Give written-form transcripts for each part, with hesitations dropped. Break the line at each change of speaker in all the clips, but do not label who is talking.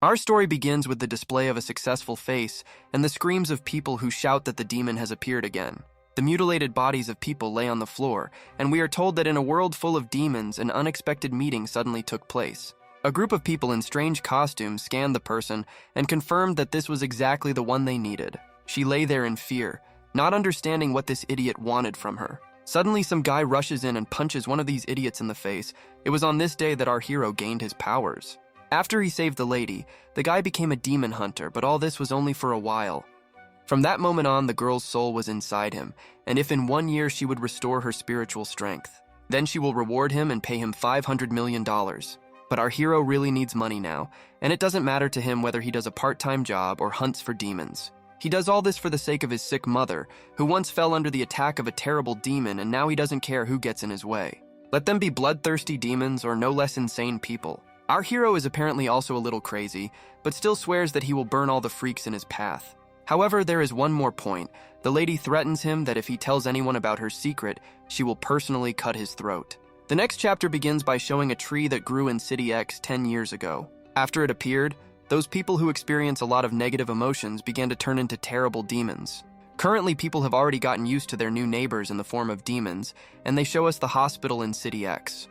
Our story begins with the display of a successful face and the screams of people who shout that the demon has appeared again. The mutilated bodies of people lay on the floor, and we are told that in a world full of demons, an unexpected meeting suddenly took place. A group of people in strange costumes scanned the person and confirmed that this was exactly the one they needed. She lay there in fear, not understanding what this idiot wanted from her. Suddenly, some guy rushes in and punches one of these idiots in the face. It was on this day that our hero gained his powers. After he saved the lady, the guy became a demon hunter, but all this was only for a while. From that moment on, the girl's soul was inside him, and if in 1 year she would restore her spiritual strength, then she will reward him and pay him $500 million. But our hero really needs money now, and it doesn't matter to him whether he does a part-time job or hunts for demons. He does all this for the sake of his sick mother, who once fell under the attack of a terrible demon, and now he doesn't care who gets in his way. Let them be bloodthirsty demons or no less insane people. Our hero is apparently also a little crazy, but still swears that he will burn all the freaks in his path. However, there is one more point. The lady threatens him that if he tells anyone about her secret, she will personally cut his throat. The next chapter begins by showing a tree that grew in City X 10 years ago. After it appeared, those people who experience a lot of negative emotions began to turn into terrible demons. Currently, people have already gotten used to their new neighbors in the form of demons, and they show us the hospital in City X.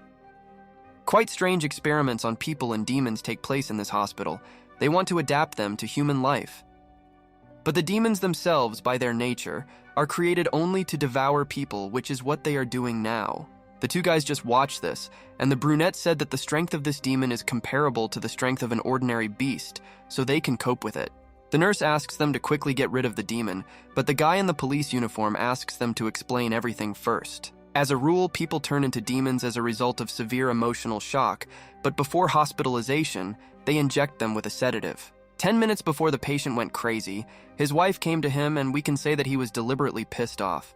Quite strange experiments on people and demons take place in this hospital. They want to adapt them to human life. But the demons themselves, by their nature, are created only to devour people, which is what they are doing now. The two guys just watched this, and the brunette said that the strength of this demon is comparable to the strength of an ordinary beast, so they can cope with it. The nurse asks them to quickly get rid of the demon, but the guy in the police uniform asks them to explain everything first. As a rule, people turn into demons as a result of severe emotional shock, but before hospitalization, they inject them with a sedative. 10 minutes before the patient went crazy, his wife came to him, and we can say that he was deliberately pissed off.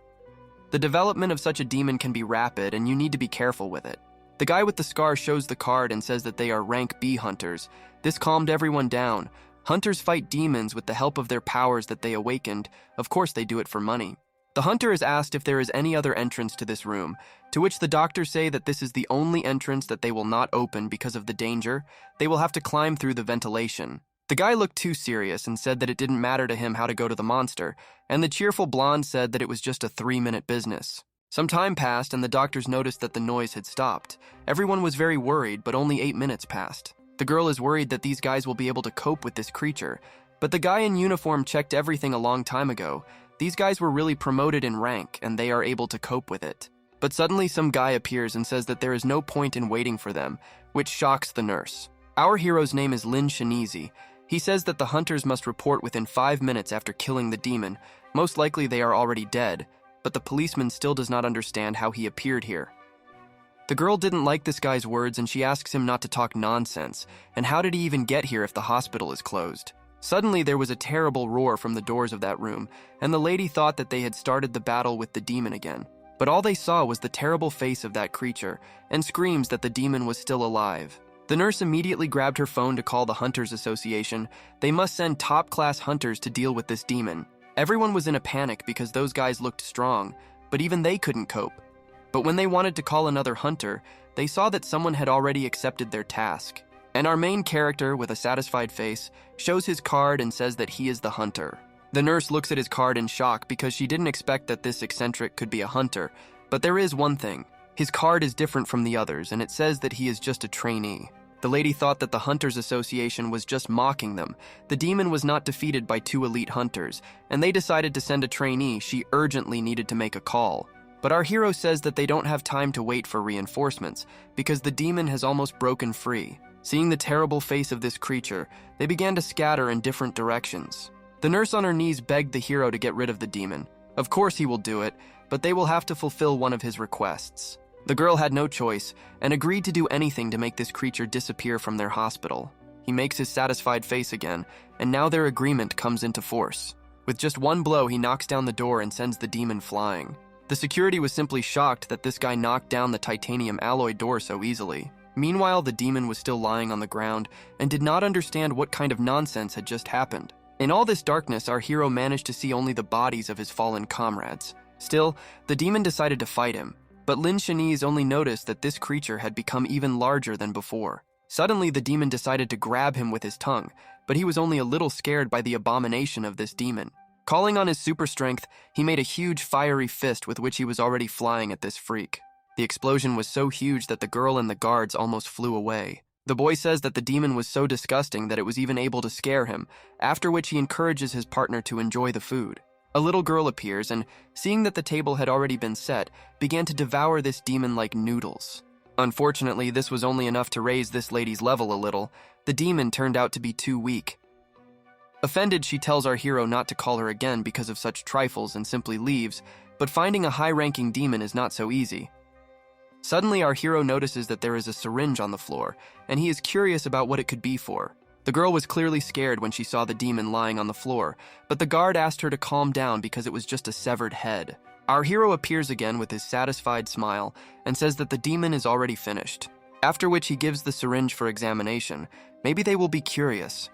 The development of such a demon can be rapid, and you need to be careful with it. The guy with the scar shows the card and says that they are rank B hunters. This calmed everyone down. Hunters fight demons with the help of their powers that they awakened. Of course, they do it for money. The hunter is asked if there is any other entrance to this room, to which the doctors say that this is the only entrance that they will not open because of the danger. They will have to climb through the ventilation. The guy looked too serious and said that it didn't matter to him how to go to the monster, and the cheerful blonde said that it was just a 3-minute business. Some time passed, and the doctors noticed that the noise had stopped. Everyone was very worried, but only 8 minutes passed. The girl is worried that these guys will be able to cope with this creature, but the guy in uniform checked everything a long time ago. These guys were really promoted in rank, and they are able to cope with it. But suddenly some guy appears and says that there is no point in waiting for them, which shocks the nurse. Our hero's name is Lin Cheni. He says that the hunters must report within 5 minutes after killing the demon. Most likely they are already dead, but the policeman still does not understand how he appeared here. The girl didn't like this guy's words, and she asks him not to talk nonsense. And how did he even get here if the hospital is closed? Suddenly, there was a terrible roar from the doors of that room, and the lady thought that they had started the battle with the demon again. But all they saw was the terrible face of that creature, and screams that the demon was still alive. The nurse immediately grabbed her phone to call the Hunters Association. They must send top-class hunters to deal with this demon. Everyone was in a panic because those guys looked strong, but even they couldn't cope. But when they wanted to call another hunter, they saw that someone had already accepted their task. And our main character, with a satisfied face, shows his card and says that he is the hunter. The nurse looks at his card in shock because she didn't expect that this eccentric could be a hunter. But there is one thing. His card is different from the others, and it says that he is just a trainee. The lady thought that the Hunters Association was just mocking them. The demon was not defeated by 2 elite hunters, and they decided to send a trainee. She urgently needed to make a call. But our hero says that they don't have time to wait for reinforcements, because the demon has almost broken free. Seeing the terrible face of this creature, they began to scatter in different directions. The nurse on her knees begged the hero to get rid of the demon. Of course he will do it, but they will have to fulfill one of his requests. The girl had no choice, and agreed to do anything to make this creature disappear from their hospital. He makes his satisfied face again, and now their agreement comes into force. With just one blow, he knocks down the door and sends the demon flying. The security was simply shocked that this guy knocked down the titanium alloy door so easily. Meanwhile, the demon was still lying on the ground and did not understand what kind of nonsense had just happened. In all this darkness, our hero managed to see only the bodies of his fallen comrades. Still, the demon decided to fight him, but Lin Cheni only noticed that this creature had become even larger than before. Suddenly, the demon decided to grab him with his tongue, but he was only a little scared by the abomination of this demon. Calling on his super strength, he made a huge fiery fist with which he was already flying at this freak. The explosion was so huge that the girl and the guards almost flew away. The boy says that the demon was so disgusting that it was even able to scare him, after which he encourages his partner to enjoy the food. A little girl appears and, seeing that the table had already been set, began to devour this demon like noodles. Unfortunately, this was only enough to raise this lady's level a little. The demon turned out to be too weak. Offended, she tells our hero not to call her again because of such trifles and simply leaves, but finding a high-ranking demon is not so easy. Suddenly, our hero notices that there is a syringe on the floor, and he is curious about what it could be for. The girl was clearly scared when she saw the demon lying on the floor, but the guard asked her to calm down because it was just a severed head. Our hero appears again with his satisfied smile and says that the demon is already finished, after which he gives the syringe for examination. Maybe they will be curious.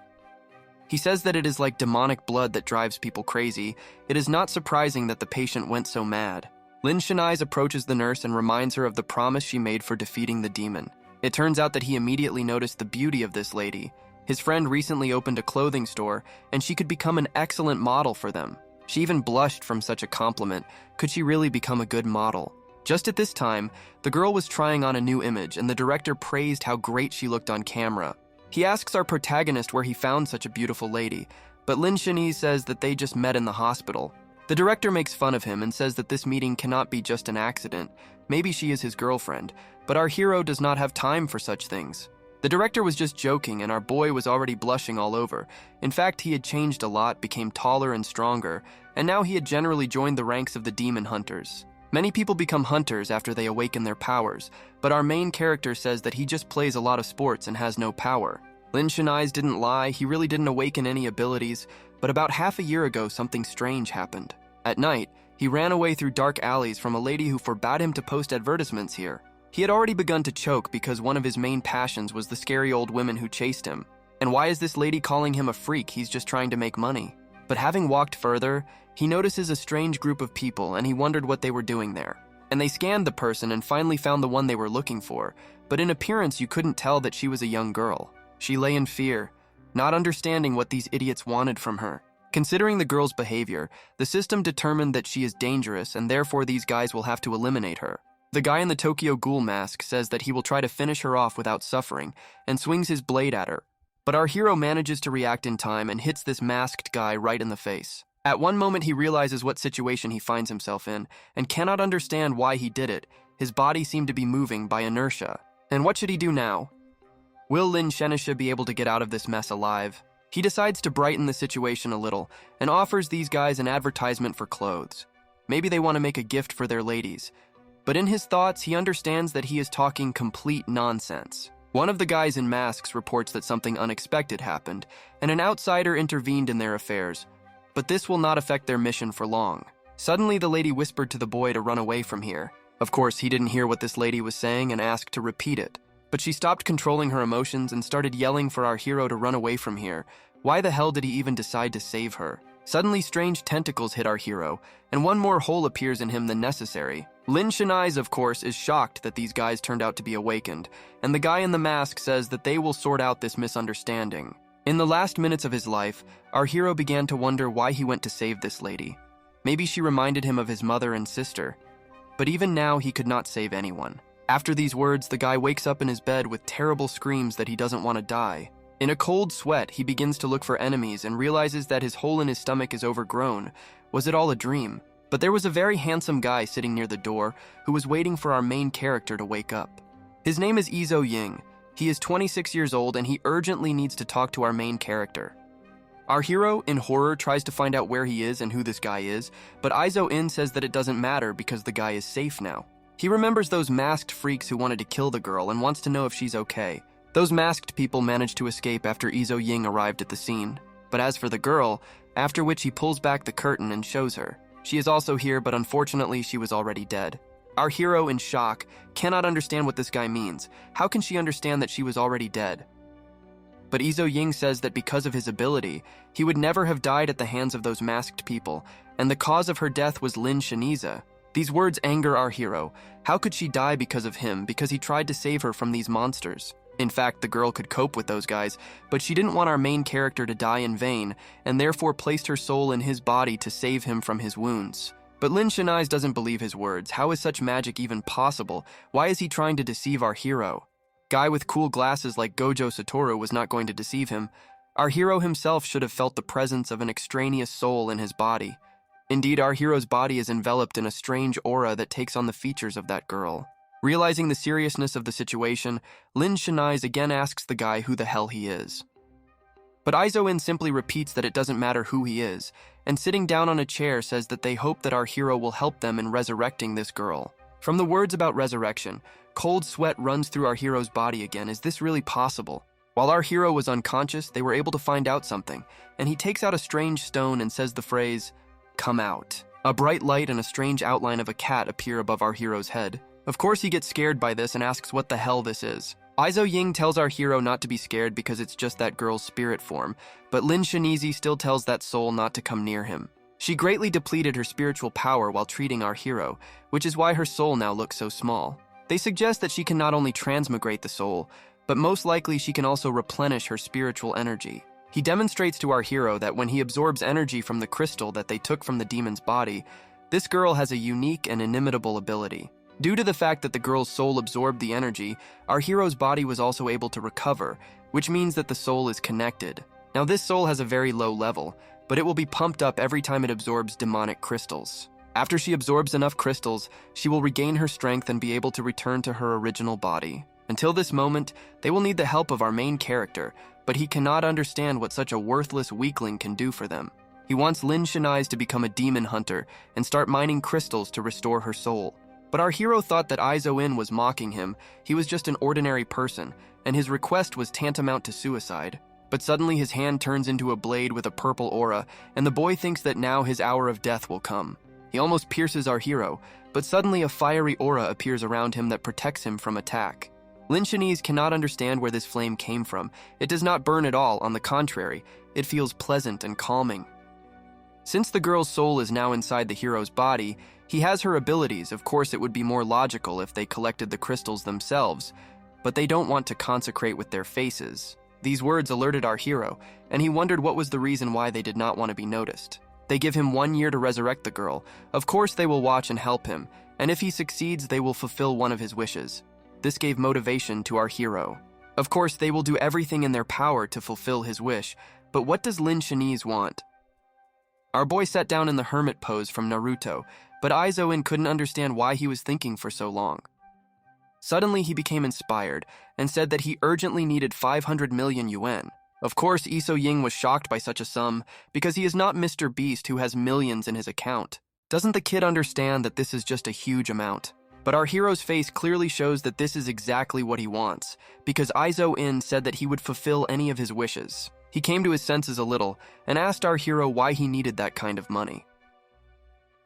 He says that it is like demonic blood that drives people crazy. It is not surprising that the patient went so mad. Lin Cheni approaches the nurse and reminds her of the promise she made for defeating the demon. It turns out that he immediately noticed the beauty of this lady. His friend recently opened a clothing store, and she could become an excellent model for them. She even blushed from such a compliment. Could she really become a good model? Just at this time, the girl was trying on a new image, and the director praised how great she looked on camera. He asks our protagonist where he found such a beautiful lady, but Lin Cheni says that they just met in the hospital. The director makes fun of him and says that this meeting cannot be just an accident. Maybe she is his girlfriend, but our hero does not have time for such things. The director was just joking, and our boy was already blushing all over. In fact, he had changed a lot, became taller and stronger, and now he had generally joined the ranks of the demon hunters. Many people become hunters after they awaken their powers, but our main character says that he just plays a lot of sports and has no power. Lin Cheni didn't lie, he really didn't awaken any abilities, but about half a year ago something strange happened. At night, he ran away through dark alleys from a lady who forbade him to post advertisements here. He had already begun to choke because one of his main passions was the scary old women who chased him. And why is this lady calling him a freak? He's just trying to make money. But having walked further, he notices a strange group of people and he wondered what they were doing there. And they scanned the person and finally found the one they were looking for, but in appearance you couldn't tell that she was a young girl. She lay in fear, not understanding what these idiots wanted from her. Considering the girl's behavior, the system determined that she is dangerous and therefore these guys will have to eliminate her. The guy in the Tokyo Ghoul mask says that he will try to finish her off without suffering and swings his blade at her. But our hero manages to react in time and hits this masked guy right in the face. At one moment he realizes what situation he finds himself in and cannot understand why he did it. His body seemed to be moving by inertia. And what should he do now? Will Lin Cheni be able to get out of this mess alive? He decides to brighten the situation a little and offers these guys an advertisement for clothes. Maybe they want to make a gift for their ladies. But in his thoughts, he understands that he is talking complete nonsense. One of the guys in masks reports that something unexpected happened, and an outsider intervened in their affairs. But this will not affect their mission for long. Suddenly, the lady whispered to the boy to run away from here. Of course, he didn't hear what this lady was saying and asked to repeat it. But she stopped controlling her emotions and started yelling for our hero to run away from here. Why the hell did he even decide to save her? Suddenly, strange tentacles hit our hero, and one more hole appears in him than necessary. Lin Cheni, of course, is shocked that these guys turned out to be awakened, and the guy in the mask says that they will sort out this misunderstanding. In the last minutes of his life, our hero began to wonder why he went to save this lady. Maybe she reminded him of his mother and sister. But even now, he could not save anyone. After these words, the guy wakes up in his bed with terrible screams that he doesn't want to die. In a cold sweat, he begins to look for enemies and realizes that his hole in his stomach is overgrown. Was it all a dream? But there was a very handsome guy sitting near the door who was waiting for our main character to wake up. His name is Izo Ying. He is 26 years old and he urgently needs to talk to our main character. Our hero, in horror, tries to find out where he is and who this guy is, but Izo In says that it doesn't matter because the guy is safe now. He remembers those masked freaks who wanted to kill the girl and wants to know if she's okay. Those masked people managed to escape after Izo Ying arrived at the scene. But as for the girl, after which he pulls back the curtain and shows her. She is also here, but unfortunately she was already dead. Our hero, in shock, cannot understand what this guy means. How can she understand that she was already dead? But Izo Ying says that because of his ability, he would never have died at the hands of those masked people, and the cause of her death was Lin Cheni. These words anger our hero. How could she die because of him, because he tried to save her from these monsters? In fact, the girl could cope with those guys, but she didn't want our main character to die in vain, and therefore placed her soul in his body to save him from his wounds. But Lin Cheni doesn't believe his words. How is such magic even possible? Why is he trying to deceive our hero? Guy with cool glasses like Gojo Satoru was not going to deceive him. Our hero himself should have felt the presence of an extraneous soul in his body. Indeed, our hero's body is enveloped in a strange aura that takes on the features of that girl. Realizing the seriousness of the situation, Lin Cheni again asks the guy who the hell he is. But Aizo-in simply repeats that it doesn't matter who he is, and sitting down on a chair says that they hope that our hero will help them in resurrecting this girl. From the words about resurrection, cold sweat runs through our hero's body again. Is this really possible? While our hero was unconscious, they were able to find out something, and he takes out a strange stone and says the phrase, "Come out." A bright light and a strange outline of a cat appear above our hero's head. Of course, he gets scared by this and asks what the hell this is. Aizo-in tells our hero not to be scared because it's just that girl's spirit form, but Lin Cheni still tells that soul not to come near him. She greatly depleted her spiritual power while treating our hero, which is why her soul now looks so small. They suggest that she can not only transmigrate the soul, but most likely she can also replenish her spiritual energy. He demonstrates to our hero that when he absorbs energy from the crystal that they took from the demon's body, this girl has a unique and inimitable ability. Due to the fact that the girl's soul absorbed the energy, our hero's body was also able to recover, which means that the soul is connected. Now this soul has a very low level, but it will be pumped up every time it absorbs demonic crystals. After she absorbs enough crystals, she will regain her strength and be able to return to her original body. Until this moment, they will need the help of our main character, but he cannot understand what such a worthless weakling can do for them. He wants Lin Cheni to become a demon hunter and start mining crystals to restore her soul. But our hero thought that Aizo-in was mocking him. He was just an ordinary person, and his request was tantamount to suicide. But suddenly his hand turns into a blade with a purple aura, and the boy thinks that now his hour of death will come. He almost pierces our hero, but suddenly a fiery aura appears around him that protects him from attack. Lin Cheni cannot understand where this flame came from. It does not burn at all, on the contrary, it feels pleasant and calming. Since the girl's soul is now inside the hero's body, he has her abilities. Of course, it would be more logical if they collected the crystals themselves, but they don't want to consecrate with their faces. These words alerted our hero, and he wondered what was the reason why they did not want to be noticed. They give him 1 year to resurrect the girl. Of course, they will watch and help him, and if he succeeds, they will fulfill one of his wishes. This gave motivation to our hero. Of course, they will do everything in their power to fulfill his wish, but what does Lin Cheni want? Our boy sat down in the hermit pose from Naruto, but Aizo-in couldn't understand why he was thinking for so long. Suddenly, he became inspired and said that he urgently needed 500 million yuan. Of course, Iso-Ying was shocked by such a sum because he is not Mr. Beast who has millions in his account. Doesn't the kid understand that this is just a huge amount? But our hero's face clearly shows that this is exactly what he wants, because Aizo-in said that he would fulfill any of his wishes. He came to his senses a little and asked our hero why he needed that kind of money.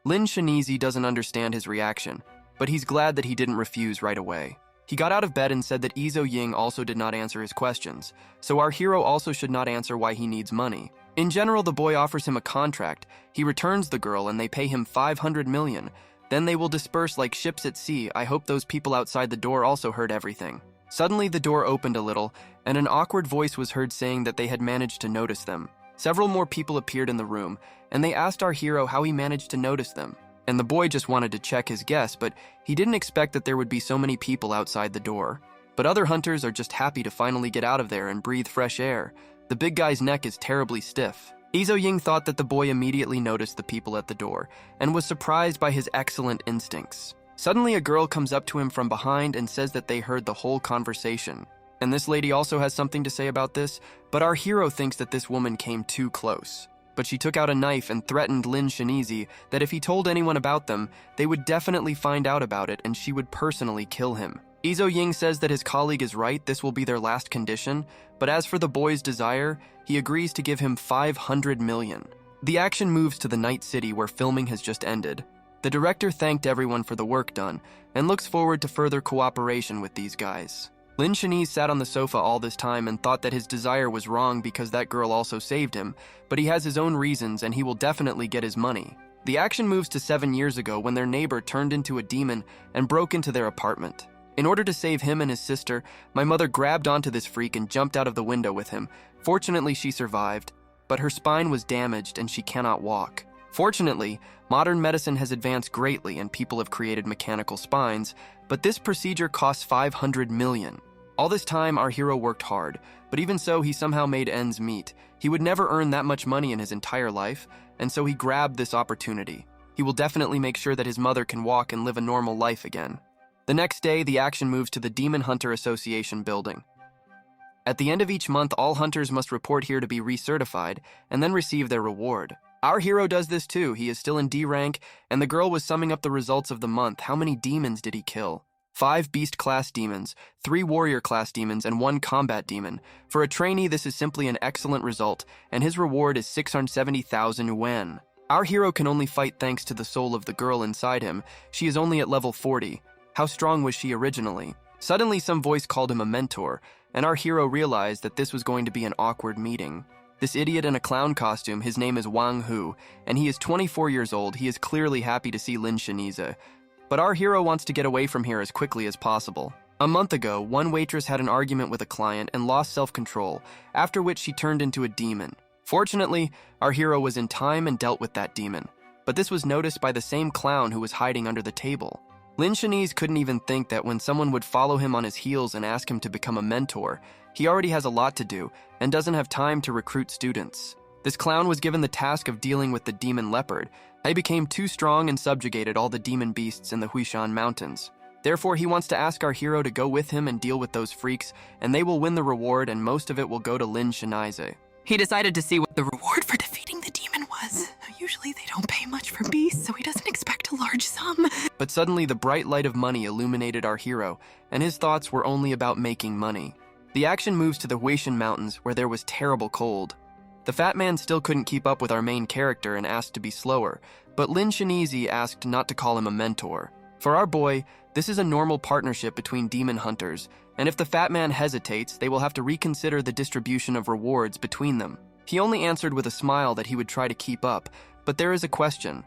Lin Cheni doesn't understand his reaction, but he's glad that he didn't refuse right away. He got out of bed and said that Iso-Ying also did not answer his questions, so our hero also should not answer why he needs money. In general, the boy offers him a contract. He returns the girl and they pay him 500 million. Then they will disperse like ships at sea. I hope those people outside the door also heard everything. Suddenly the door opened a little, and an awkward voice was heard saying that they had managed to notice them. Several more people appeared in the room, and they asked our hero how he managed to notice them. And the boy just wanted to check his guess, but he didn't expect that there would be so many people outside the door. But other hunters are just happy to finally get out of there and breathe fresh air. The big guy's neck is terribly stiff. Iso-Ying thought that the boy immediately noticed the people at the door, and was surprised by his excellent instincts. Suddenly a girl comes up to him from behind and says that they heard the whole conversation. And this lady also has something to say about this, but our hero thinks that this woman came too close. But she took out a knife and threatened Lin Cheni that if he told anyone about them, they would definitely find out about it and she would personally kill him. Iso-Ying says that his colleague is right, this will be their last condition, but as for the boy's desire, he agrees to give him 500 million. The action moves to the night city where filming has just ended. The director thanked everyone for the work done and looks forward to further cooperation with these guys. Lin Cheni sat on the sofa all this time and thought that his desire was wrong because that girl also saved him, but he has his own reasons and he will definitely get his money. The action moves to 7 years ago when their neighbor turned into a demon and broke into their apartment. In order to save him and his sister, my mother grabbed onto this freak and jumped out of the window with him. Fortunately, she survived, but her spine was damaged and she cannot walk. Fortunately, modern medicine has advanced greatly and people have created mechanical spines, but this procedure costs 500 million. All this time, our hero worked hard, but even so, he somehow made ends meet. He would never earn that much money in his entire life, and so he grabbed this opportunity. He will definitely make sure that his mother can walk and live a normal life again. The next day, the action moves to the Demon Hunter Association building. At the end of each month, all hunters must report here to be recertified and then receive their reward. Our hero does this too. He is still in D rank, and the girl was summing up the results of the month. How many demons did he kill? 5 beast class demons, 3 warrior class demons, and 1 combat demon. For a trainee, this is simply an excellent result, and his reward is 670,000 yuan. Our hero can only fight thanks to the soul of the girl inside him. She is only at level 40. How strong was she originally? Suddenly, some voice called him a mentor, and our hero realized that this was going to be an awkward meeting. This idiot in a clown costume, his name is Wang Hu, and he is 24 years old. He is clearly happy to see Lin Cheni. But our hero wants to get away from here as quickly as possible. A month ago, one waitress had an argument with a client and lost self-control, after which she turned into a demon. Fortunately, our hero was in time and dealt with that demon. But this was noticed by the same clown who was hiding under the table. Lin Cheni couldn't even think that when someone would follow him on his heels and ask him to become a mentor, he already has a lot to do and doesn't have time to recruit students. This clown was given the task of dealing with the demon leopard. They became too strong and subjugated all the demon beasts in the Huishan Mountains. Therefore, he wants to ask our hero to go with him and deal with those freaks, and they will win the reward, and most of it will go to Lin Cheni.
He decided to see what the reward for defeating the demon was. Usually they don't pay much for beasts, so he doesn't expect a large sum.
But suddenly the bright light of money illuminated our hero, and his thoughts were only about making money. The action moves to the Huishan Mountains, where there was terrible cold. The fat man still couldn't keep up with our main character and asked to be slower, but Lin Cheni asked not to call him a mentor. For our boy, this is a normal partnership between demon hunters, and if the fat man hesitates, they will have to reconsider the distribution of rewards between them. He only answered with a smile that he would try to keep up, but there is a question.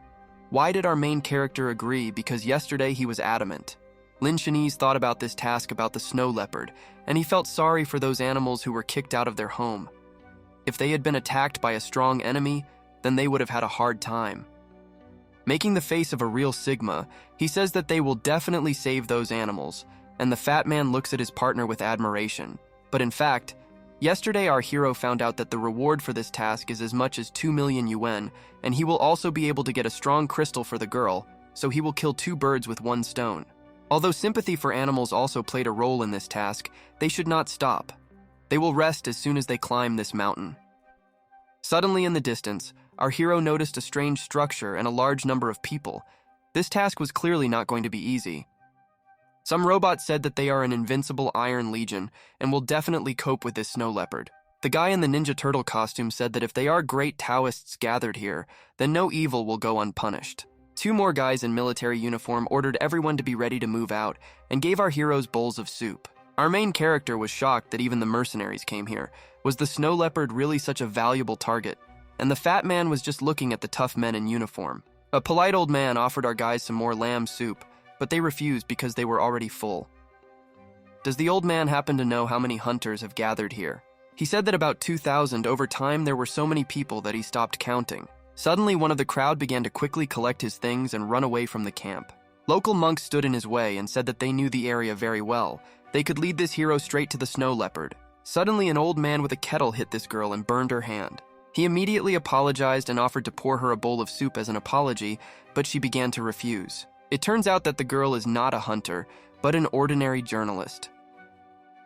Why did our main character agree? Because yesterday he was adamant. Lin Cheni thought about this task about the snow leopard, and he felt sorry for those animals who were kicked out of their home. If they had been attacked by a strong enemy, then they would have had a hard time. Making the face of a real Sigma, he says that they will definitely save those animals, and the fat man looks at his partner with admiration. But in fact, yesterday our hero found out that the reward for this task is as much as 2 million yuan, and he will also be able to get a strong crystal for the girl, so he will kill 2 birds with 1 stone. Although sympathy for animals also played a role in this task, they should not stop. They will rest as soon as they climb this mountain. Suddenly in the distance, our hero noticed a strange structure and a large number of people. This task was clearly not going to be easy. Some robots said that they are an invincible Iron Legion and will definitely cope with this snow leopard. The guy in the Ninja Turtle costume said that if they are great Taoists gathered here, then no evil will go unpunished. 2 more guys in military uniform ordered everyone to be ready to move out and gave our heroes bowls of soup. Our main character was shocked that even the mercenaries came here. Was the snow leopard really such a valuable target? And the fat man was just looking at the tough men in uniform. A polite old man offered our guys some more lamb soup, but they refused because they were already full. Does the old man happen to know how many hunters have gathered here? He said that about 2,000. Over time there were so many people that he stopped counting. Suddenly one of the crowd began to quickly collect his things and run away from the camp. Local monks stood in his way and said that they knew the area very well. They could lead this hero straight to the snow leopard. Suddenly an old man with a kettle hit this girl and burned her hand. He immediately apologized and offered to pour her a bowl of soup as an apology, but she began to refuse. It turns out that the girl is not a hunter, but an ordinary journalist.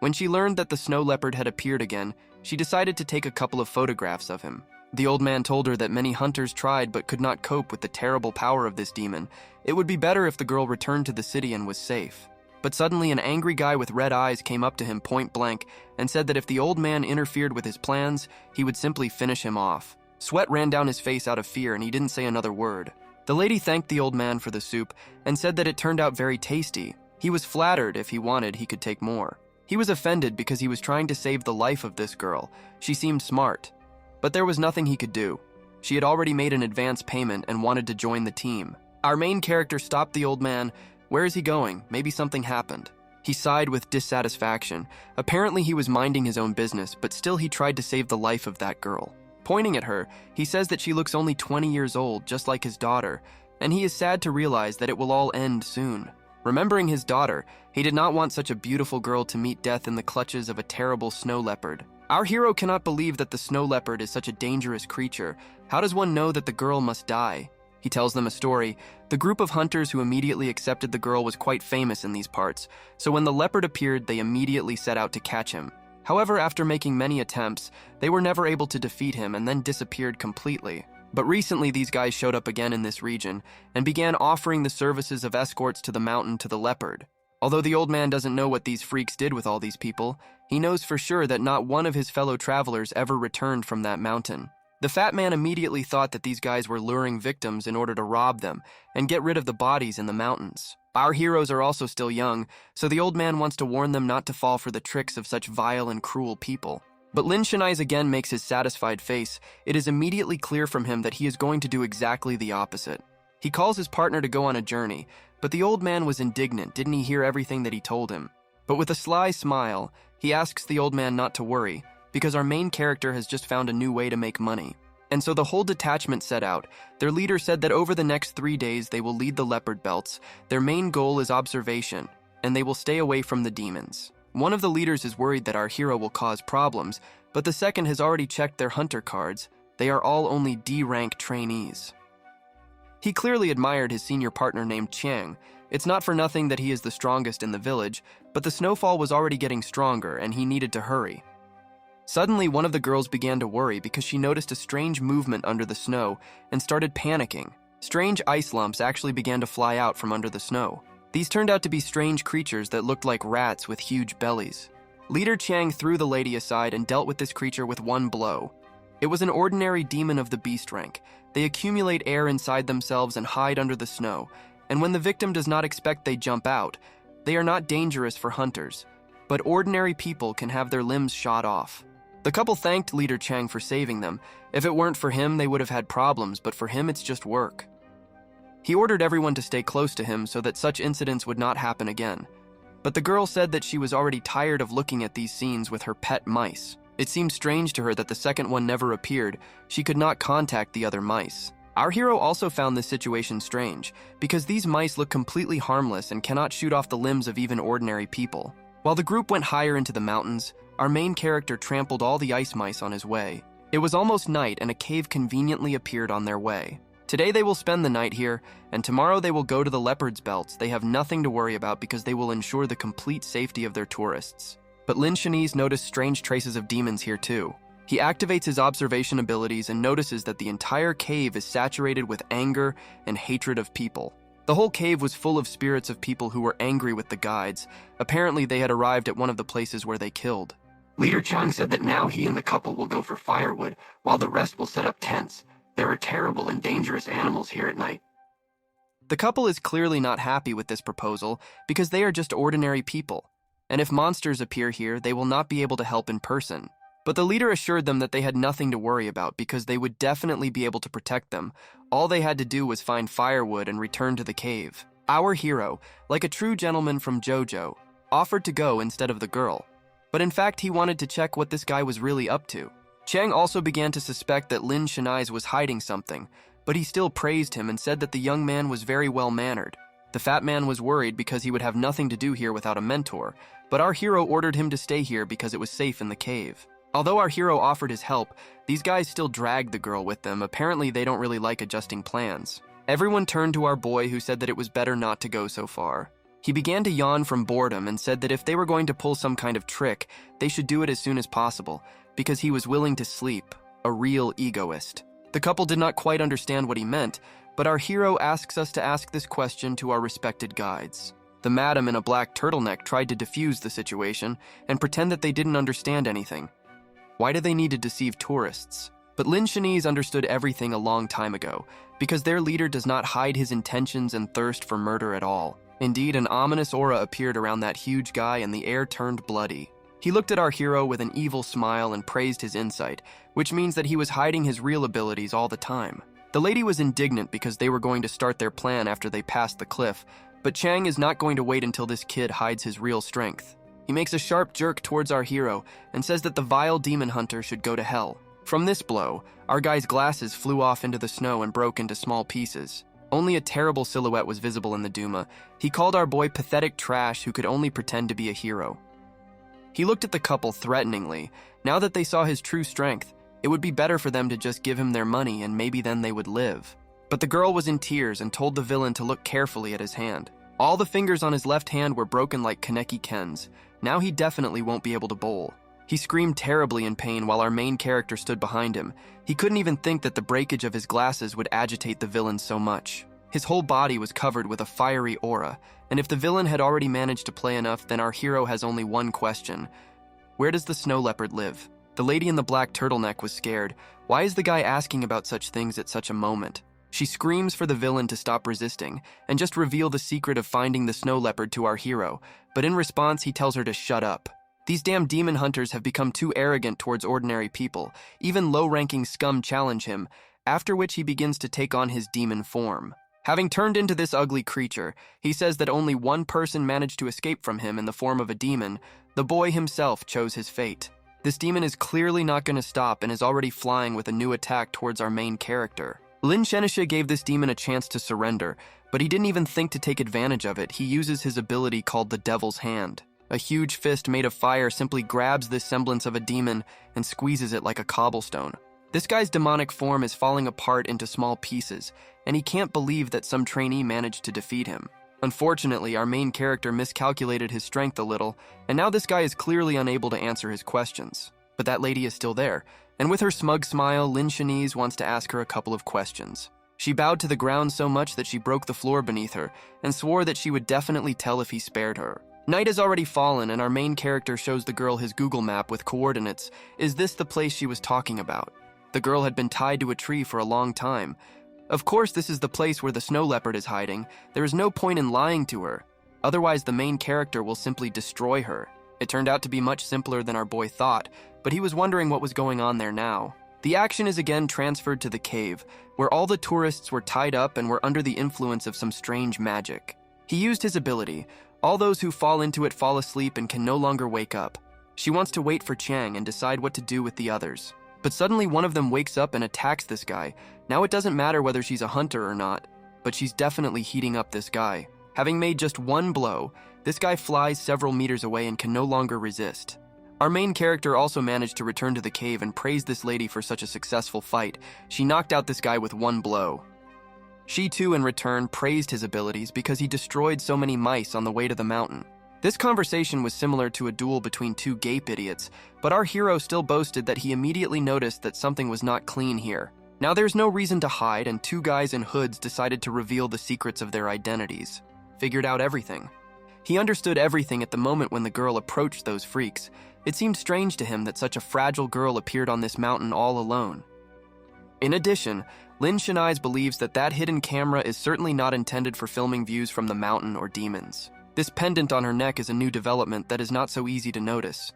When she learned that the snow leopard had appeared again, she decided to take a couple of photographs of him. The old man told her that many hunters tried but could not cope with the terrible power of this demon. It would be better if the girl returned to the city and was safe. But suddenly an angry guy with red eyes came up to him point blank and said that if the old man interfered with his plans, he would simply finish him off. Sweat ran down his face out of fear and he didn't say another word. The lady thanked the old man for the soup and said that it turned out very tasty. He was flattered. If he wanted, he could take more. He was offended because he was trying to save the life of this girl. She seemed smart. But there was nothing he could do. She had already made an advance payment and wanted to join the team. Our main character stopped the old man. Where is he going? Maybe something happened. He sighed with dissatisfaction. Apparently he was minding his own business, but still he tried to save the life of that girl. Pointing at her, he says that she looks only 20 years old, just like his daughter, and he is sad to realize that it will all end soon. Remembering his daughter, he did not want such a beautiful girl to meet death in the clutches of a terrible snow leopard. Our hero cannot believe that the snow leopard is such a dangerous creature. How does one know that the girl must die? He tells them a story. The group of hunters who immediately accepted the girl was quite famous in these parts, so when the leopard appeared, they immediately set out to catch him. However, after making many attempts, they were never able to defeat him and then disappeared completely. But recently, these guys showed up again in this region and began offering the services of escorts to the mountain to the leopard. Although the old man doesn't know what these freaks did with all these people, he knows for sure that not one of his fellow travelers ever returned from that mountain. The fat man immediately thought that these guys were luring victims in order to rob them and get rid of the bodies in the mountains. Our heroes are also still young, so the old man wants to warn them not to fall for the tricks of such vile and cruel people. But Lin Cheni again makes his satisfied face. It is immediately clear from him that he is going to do exactly the opposite. He calls his partner to go on a journey, but the old man was indignant. Didn't he hear everything that he told him? But with a sly smile, he asks the old man not to worry, because our main character has just found a new way to make money. And so the whole detachment set out. Their leader said that over the next 3 days they will lead the leopard belts. Their main goal is observation, and they will stay away from the demons. One of the leaders is worried that our hero will cause problems, but the second has already checked their hunter cards. They are all only D-rank trainees. He clearly admired his senior partner named Chiang. It's not for nothing that he is the strongest in the village, but the snowfall was already getting stronger and he needed to hurry. Suddenly, one of the girls began to worry because she noticed a strange movement under the snow and started panicking. Strange ice lumps actually began to fly out from under the snow. These turned out to be strange creatures that looked like rats with huge bellies. Leader Chiang threw the lady aside and dealt with this creature with one blow. It was an ordinary demon of the beast rank. They accumulate air inside themselves and hide under the snow, and when the victim does not expect, they jump out. They are not dangerous for hunters, but ordinary people can have their limbs shot off. The couple thanked Leader Chiang for saving them. If it weren't for him, they would have had problems, but for him, it's just work. He ordered everyone to stay close to him so that such incidents would not happen again. But the girl said that she was already tired of looking at these scenes with her pet mice. It seemed strange to her that the second one never appeared. She could not contact the other mice. Our hero also found this situation strange, because these mice look completely harmless and cannot shoot off the limbs of even ordinary people. While the group went higher into the mountains, our main character trampled all the ice mice on his way. It was almost night and a cave conveniently appeared on their way. Today they will spend the night here, and tomorrow they will go to the leopard's belts. They have nothing to worry about because they will ensure the complete safety of their tourists. But Lin Cheni noticed strange traces of demons here too. He activates his observation abilities and notices that the entire cave is saturated with anger and hatred of people. The whole cave was full of spirits of people who were angry with the guides. Apparently they had arrived at one of the places where they killed.
Leader Chang said that now he and the couple will go for firewood, while the rest will set up tents. There are terrible and dangerous animals here at night.
The couple is clearly not happy with this proposal because they are just ordinary people, and if monsters appear here, they will not be able to help in person. But the leader assured them that they had nothing to worry about because they would definitely be able to protect them. All they had to do was find firewood and return to the cave. Our hero, like a true gentleman from JoJo, offered to go instead of the girl. But in fact, he wanted to check what this guy was really up to. Chiang also began to suspect that Lin Cheni was hiding something, but he still praised him and said that the young man was very well-mannered. The fat man was worried because he would have nothing to do here without a mentor, but our hero ordered him to stay here because it was safe in the cave. Although our hero offered his help, these guys still dragged the girl with them. Apparently, they don't really like adjusting plans. Everyone turned to our boy, who said that it was better not to go so far. He began to yawn from boredom and said that if they were going to pull some kind of trick, they should do it as soon as possible, because he was willing to sleep, a real egoist. The couple did not quite understand what he meant, but our hero asks us to ask this question to our respected guides. The madam in a black turtleneck tried to defuse the situation and pretend that they didn't understand anything. Why do they need to deceive tourists? But Lin Cheni understood everything a long time ago, because their leader does not hide his intentions and thirst for murder at all. Indeed, an ominous aura appeared around that huge guy and the air turned bloody. He looked at our hero with an evil smile and praised his insight, which means that he was hiding his real abilities all the time. The lady was indignant because they were going to start their plan after they passed the cliff, But Chang is not going to wait until this kid hides his real strength. He makes a sharp jerk towards our hero and says that the vile demon hunter should go to hell. From this blow, our guy's glasses flew off into the snow and broke into small pieces. Only a terrible silhouette was visible in the Duma. He called our boy pathetic trash who could only pretend to be a hero. He looked at the couple threateningly. Now that they saw his true strength, it would be better for them to just give him their money and maybe then they would live. But the girl was in tears and told the villain to look carefully at his hand. All the fingers on his left hand were broken like Kaneki Ken's. Now he definitely won't be able to bowl. He screamed terribly in pain while our main character stood behind him. He couldn't even think that the breakage of his glasses would agitate the villain so much. His whole body was covered with a fiery aura, and if the villain had already managed to play enough, then our hero has only one question. Where does the snow leopard live? The lady in the black turtleneck was scared. Why is the guy asking about such things at such a moment? She screams for the villain to stop resisting and just reveal the secret of finding the snow leopard to our hero, but in response he tells her to shut up. These damn demon hunters have become too arrogant towards ordinary people. Even low-ranking scum challenge him, after which he begins to take on his demon form. Having turned into this ugly creature, he says that only one person managed to escape from him in the form of a demon. The boy himself chose his fate. This demon is clearly not going to stop and is already flying with a new attack towards our main character. Lin Cheni gave this demon a chance to surrender, but he didn't even think to take advantage of it. He uses his ability called the Devil's Hand. A huge fist made of fire simply grabs this semblance of a demon and squeezes it like a cobblestone. This guy's demonic form is falling apart into small pieces, and he can't believe that some trainee managed to defeat him. Unfortunately, our main character miscalculated his strength a little, and now this guy is clearly unable to answer his questions. But that lady is still there, and with her smug smile, Lin Cheni wants to ask her a couple of questions. She bowed to the ground so much that she broke the floor beneath her, and swore that she would definitely tell if he spared her. Night has already fallen, and our main character shows the girl his Google map with coordinates. Is this the place she was talking about? The girl had been tied to a tree for a long time. Of course, this is the place where the snow leopard is hiding. There is no point in lying to her. Otherwise, the main character will simply destroy her. It turned out to be much simpler than our boy thought, but he was wondering what was going on there now. The action is again transferred to the cave, where all the tourists were tied up and were under the influence of some strange magic. He used his ability. All those who fall into it fall asleep and can no longer wake up. She wants to wait for Chang and decide what to do with the others. But suddenly one of them wakes up and attacks this guy. Now it doesn't matter whether she's a hunter or not, but she's definitely heating up this guy. Having made just one blow, this guy flies several meters away and can no longer resist. Our main character also managed to return to the cave and praised this lady for such a successful fight. She knocked out this guy with one blow. She too, in return, praised his abilities because he destroyed so many mice on the way to the mountain. This conversation was similar to a duel between two gape idiots, but our hero still boasted that he immediately noticed that something was not clean here. Now there's no reason to hide, and two guys in hoods decided to reveal the secrets of their identities. Figured out everything. He understood everything at the moment when the girl approached those freaks. It seemed strange to him that such a fragile girl appeared on this mountain all alone. In addition, Lin Cheni believes that that hidden camera is certainly not intended for filming views from the mountain or demons. This pendant on her neck is a new development that is not so easy to notice.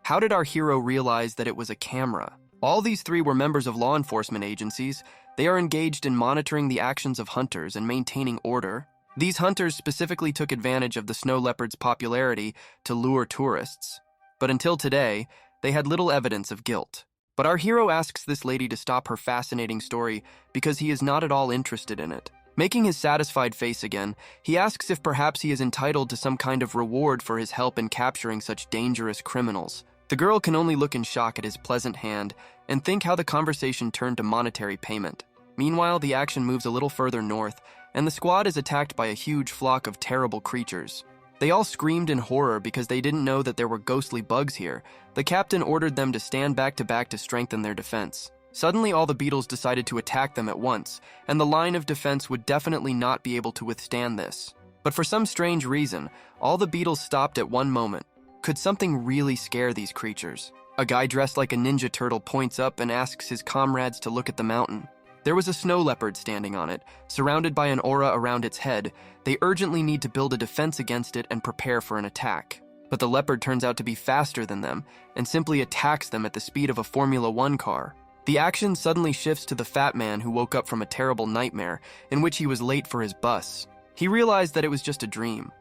How did our hero realize that it was a camera? All these three were members of law enforcement agencies. They are engaged in monitoring the actions of hunters and maintaining order. These hunters specifically took advantage of the snow leopard's popularity to lure tourists. But until today, they had little evidence of guilt. But our hero asks this lady to stop her fascinating story because he is not at all interested in it. Making his satisfied face again, he asks if perhaps he is entitled to some kind of reward for his help in capturing such dangerous criminals. The girl can only look in shock at his pleasant hand and think how the conversation turned to monetary payment. Meanwhile, the action moves a little further north, and the squad is attacked by a huge flock of terrible creatures. They all screamed in horror because they didn't know that there were ghostly bugs here. The captain ordered them to stand back to strengthen their defense. Suddenly, all the beetles decided to attack them at once, and the line of defense would definitely not be able to withstand this. But for some strange reason, all the beetles stopped at one moment. Could something really scare these creatures? A guy dressed like a ninja turtle points up and asks his comrades to look at the mountain. There was a snow leopard standing on it, surrounded by an aura around its head. They urgently need to build a defense against it and prepare for an attack. But the leopard turns out to be faster than them, and simply attacks them at the speed of a Formula 1 car. The action suddenly shifts to the fat man who woke up from a terrible nightmare in which he was late for his bus. He realized that it was just a dream.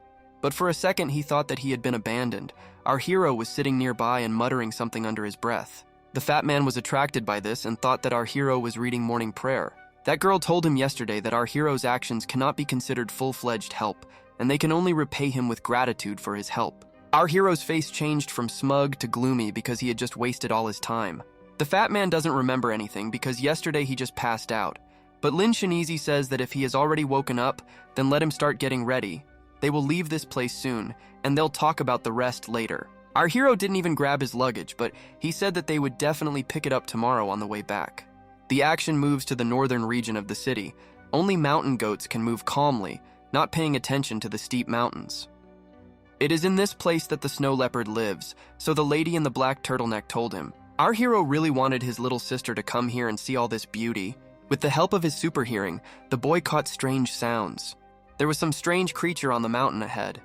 But for a second, he thought that he had been abandoned. Our hero was sitting nearby and muttering something under his breath. The fat man was attracted by this and thought that our hero was reading morning prayer. That girl told him yesterday that our hero's actions cannot be considered full-fledged help, and they can only repay him with gratitude for his help. Our hero's face changed from smug to gloomy because he had just wasted all his time. The fat man doesn't remember anything because yesterday he just passed out. But Lin Cheni says that if he has already woken up, then let him start getting ready. They will leave this place soon, and they'll talk about the rest later. Our hero didn't even grab his luggage, but he said that they would definitely pick it up tomorrow on the way back. The action moves to the northern region of the city. Only mountain goats can move calmly, not paying attention to the steep mountains. It is in this place that the snow leopard lives, so the lady in the black turtleneck told him. Our hero really wanted his little sister to come here and see all this beauty. With the help of his super hearing, the boy caught strange sounds. There was some strange creature on the mountain ahead.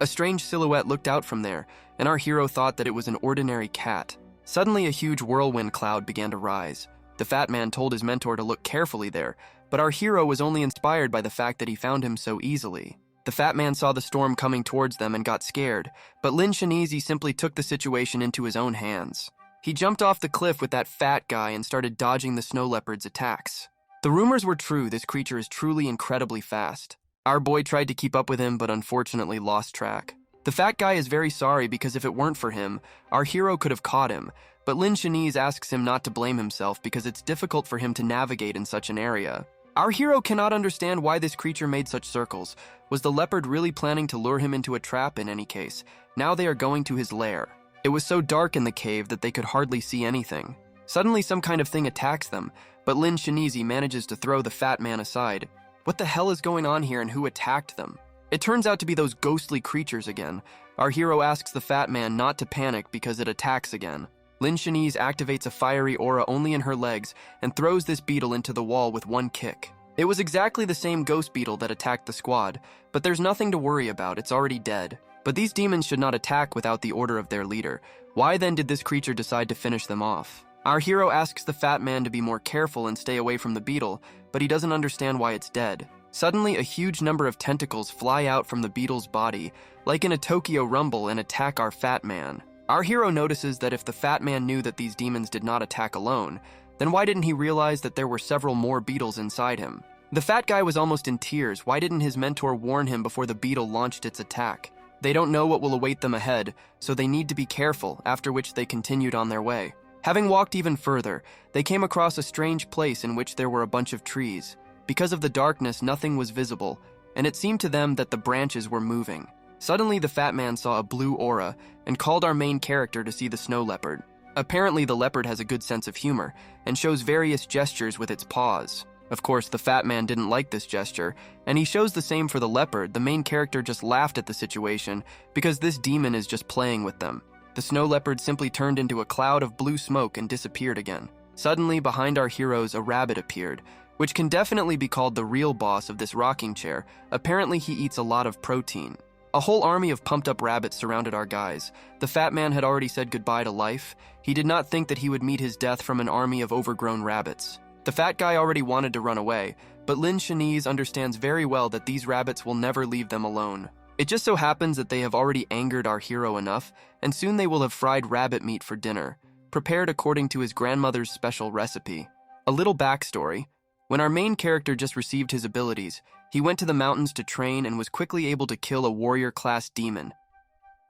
A strange silhouette looked out from there, and our hero thought that it was an ordinary cat. Suddenly, a huge whirlwind cloud began to rise. The fat man told his mentor to look carefully there, but our hero was only inspired by the fact that he found him so easily. The fat man saw the storm coming towards them and got scared, but Lin Cheni simply took the situation into his own hands. He jumped off the cliff with that fat guy and started dodging the snow leopard's attacks. The rumors were true, this creature is truly incredibly fast. Our boy tried to keep up with him, but unfortunately lost track. The fat guy is very sorry because if it weren't for him, our hero could have caught him, but Lin Cheni asks him not to blame himself because it's difficult for him to navigate in such an area. Our hero cannot understand why this creature made such circles. Was the leopard really planning to lure him into a trap in any case? Now they are going to his lair. It was so dark in the cave that they could hardly see anything. Suddenly some kind of thing attacks them, but Lin Cheni manages to throw the fat man aside. What the hell is going on here and who attacked them? It turns out to be those ghostly creatures again. Our hero asks the fat man not to panic because it attacks again. Lin Cheni activates a fiery aura only in her legs and throws this beetle into the wall with one kick. It was exactly the same ghost beetle that attacked the squad, but there's nothing to worry about, it's already dead. But these demons should not attack without the order of their leader. Why then did this creature decide to finish them off? Our hero asks the fat man to be more careful and stay away from the beetle, but he doesn't understand why it's dead. Suddenly, a huge number of tentacles fly out from the beetle's body, like in a Tokyo Rumble, and attack our fat man. Our hero notices that if the fat man knew that these demons did not attack alone, then why didn't he realize that there were several more beetles inside him? The fat guy was almost in tears. Why didn't his mentor warn him before the beetle launched its attack? They don't know what will await them ahead, so they need to be careful, after which they continued on their way. Having walked even further, they came across a strange place in which there were a bunch of trees. Because of the darkness, nothing was visible, and it seemed to them that the branches were moving. Suddenly, the fat man saw a blue aura and called our main character to see the snow leopard. Apparently, the leopard has a good sense of humor and shows various gestures with its paws. Of course, the fat man didn't like this gesture, and he shows the same for the leopard. The main character just laughed at the situation because this demon is just playing with them. The snow leopard simply turned into a cloud of blue smoke and disappeared again. Suddenly, behind our heroes, a rabbit appeared, which can definitely be called the real boss of this rocking chair. Apparently, he eats a lot of protein. A whole army of pumped-up rabbits surrounded our guys. The fat man had already said goodbye to life. He did not think that he would meet his death from an army of overgrown rabbits. The fat guy already wanted to run away, but Lin Cheni understands very well that these rabbits will never leave them alone. It just so happens that they have already angered our hero enough, and soon they will have fried rabbit meat for dinner, prepared according to his grandmother's special recipe. A little backstory. When our main character just received his abilities, he went to the mountains to train and was quickly able to kill a warrior-class demon.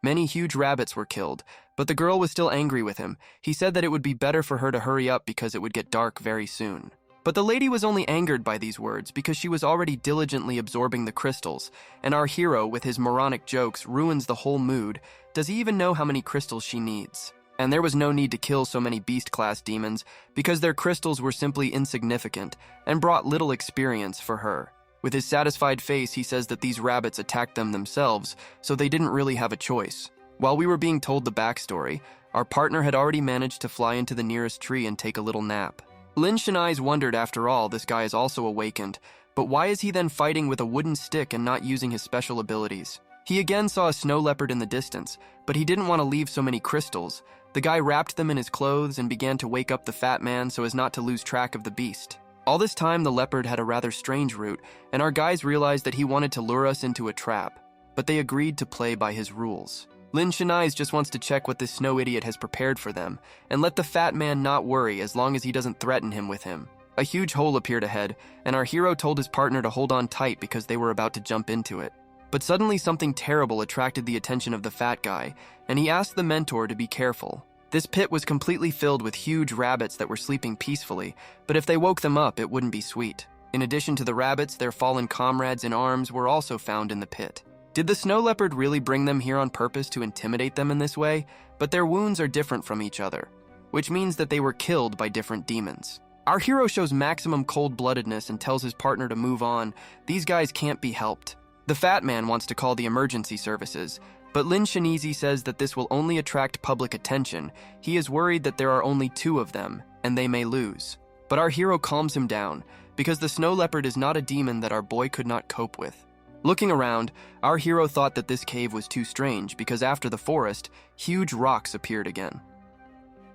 Many huge rabbits were killed, but the girl was still angry with him. He said that it would be better for her to hurry up because it would get dark very soon. But the lady was only angered by these words because she was already diligently absorbing the crystals, and our hero, with his moronic jokes, ruins the whole mood. Does he even know how many crystals she needs? And there was no need to kill so many beast-class demons because their crystals were simply insignificant and brought little experience for her. With his satisfied face, he says that these rabbits attacked them themselves, so they didn't really have a choice. While we were being told the backstory, our partner had already managed to fly into the nearest tree and take a little nap. Lin Cheni wondered, after all, this guy is also awakened, but why is he then fighting with a wooden stick and not using his special abilities? He again saw a snow leopard in the distance, but he didn't want to leave so many crystals. The guy wrapped them in his clothes and began to wake up the fat man so as not to lose track of the beast. All this time, the leopard had a rather strange route, and our guys realized that he wanted to lure us into a trap, but they agreed to play by his rules. Lin Cheni just wants to check what this snow idiot has prepared for them, and let the fat man not worry as long as he doesn't threaten him with him. A huge hole appeared ahead, and our hero told his partner to hold on tight because they were about to jump into it. But suddenly something terrible attracted the attention of the fat guy, and he asked the mentor to be careful. This pit was completely filled with huge rabbits that were sleeping peacefully, but if they woke them up, it wouldn't be sweet. In addition to the rabbits, their fallen comrades in arms were also found in the pit. Did the snow leopard really bring them here on purpose to intimidate them in this way? But their wounds are different from each other, which means that they were killed by different demons. Our hero shows maximum cold-bloodedness and tells his partner to move on. These guys can't be helped. The fat man wants to call the emergency services, but Lin Cheni says that this will only attract public attention. He is worried that there are only 2 of them, and they may lose. But our hero calms him down, because the snow leopard is not a demon that our boy could not cope with. Looking around, our hero thought that this cave was too strange because after the forest, huge rocks appeared again.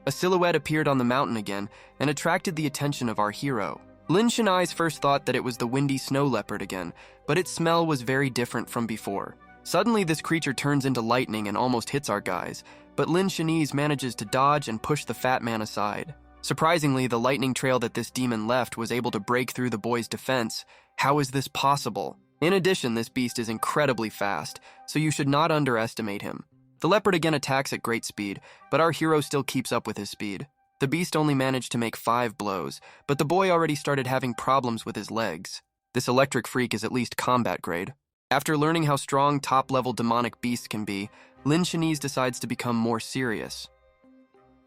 A silhouette appeared on the mountain again and attracted the attention of our hero. Lin Cheni's first thought that it was the windy snow leopard again, but its smell was very different from before. Suddenly, this creature turns into lightning and almost hits our guys, but Lin Cheni manages to dodge and push the fat man aside. Surprisingly, the lightning trail that this demon left was able to break through the boy's defense. How is this possible? In addition, this beast is incredibly fast, so you should not underestimate him. The leopard again attacks at great speed, but our hero still keeps up with his speed. The beast only managed to make 5 blows, but the boy already started having problems with his legs. This electric freak is at least combat grade. After learning how strong top-level demonic beasts can be, Lin Cheni decides to become more serious.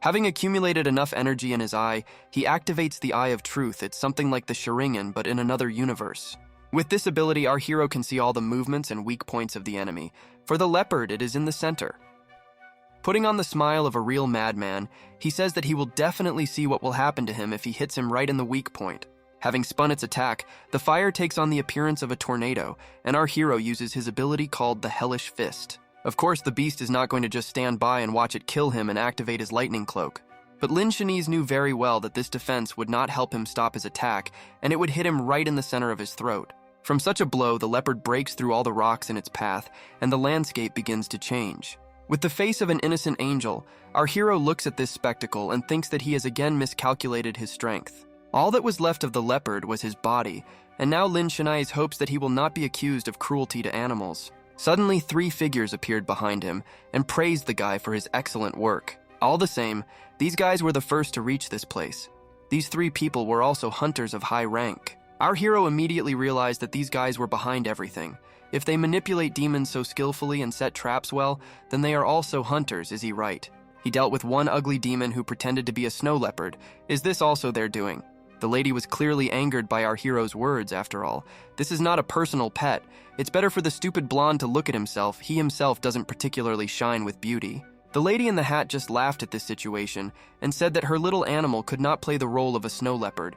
Having accumulated enough energy in his eye, he activates the Eye of Truth. It's something like the Sharingan, but in another universe. With this ability, our hero can see all the movements and weak points of the enemy. For the leopard, it is in the center. Putting on the smile of a real madman, he says that he will definitely see what will happen to him if he hits him right in the weak point. Having spun its attack, the fire takes on the appearance of a tornado, and our hero uses his ability called the Hellish Fist. Of course, the beast is not going to just stand by and watch it kill him and activate his lightning cloak. But Lin Cheni knew very well that this defense would not help him stop his attack, and it would hit him right in the center of his throat. From such a blow, the leopard breaks through all the rocks in its path, and the landscape begins to change. With the face of an innocent angel, our hero looks at this spectacle and thinks that he has again miscalculated his strength. All that was left of the leopard was his body, and now Lin Cheni hopes that he will not be accused of cruelty to animals. Suddenly, 3 figures appeared behind him and praised the guy for his excellent work. All the same, these guys were the first to reach this place. These 3 people were also hunters of high rank. Our hero immediately realized that these guys were behind everything. If they manipulate demons so skillfully and set traps well, then they are also hunters, is he right? He dealt with one ugly demon who pretended to be a snow leopard. Is this also their doing? The lady was clearly angered by our hero's words, after all. This is not a personal pet. It's better for the stupid blonde to look at himself. He himself doesn't particularly shine with beauty. The lady in the hat just laughed at this situation and said that her little animal could not play the role of a snow leopard.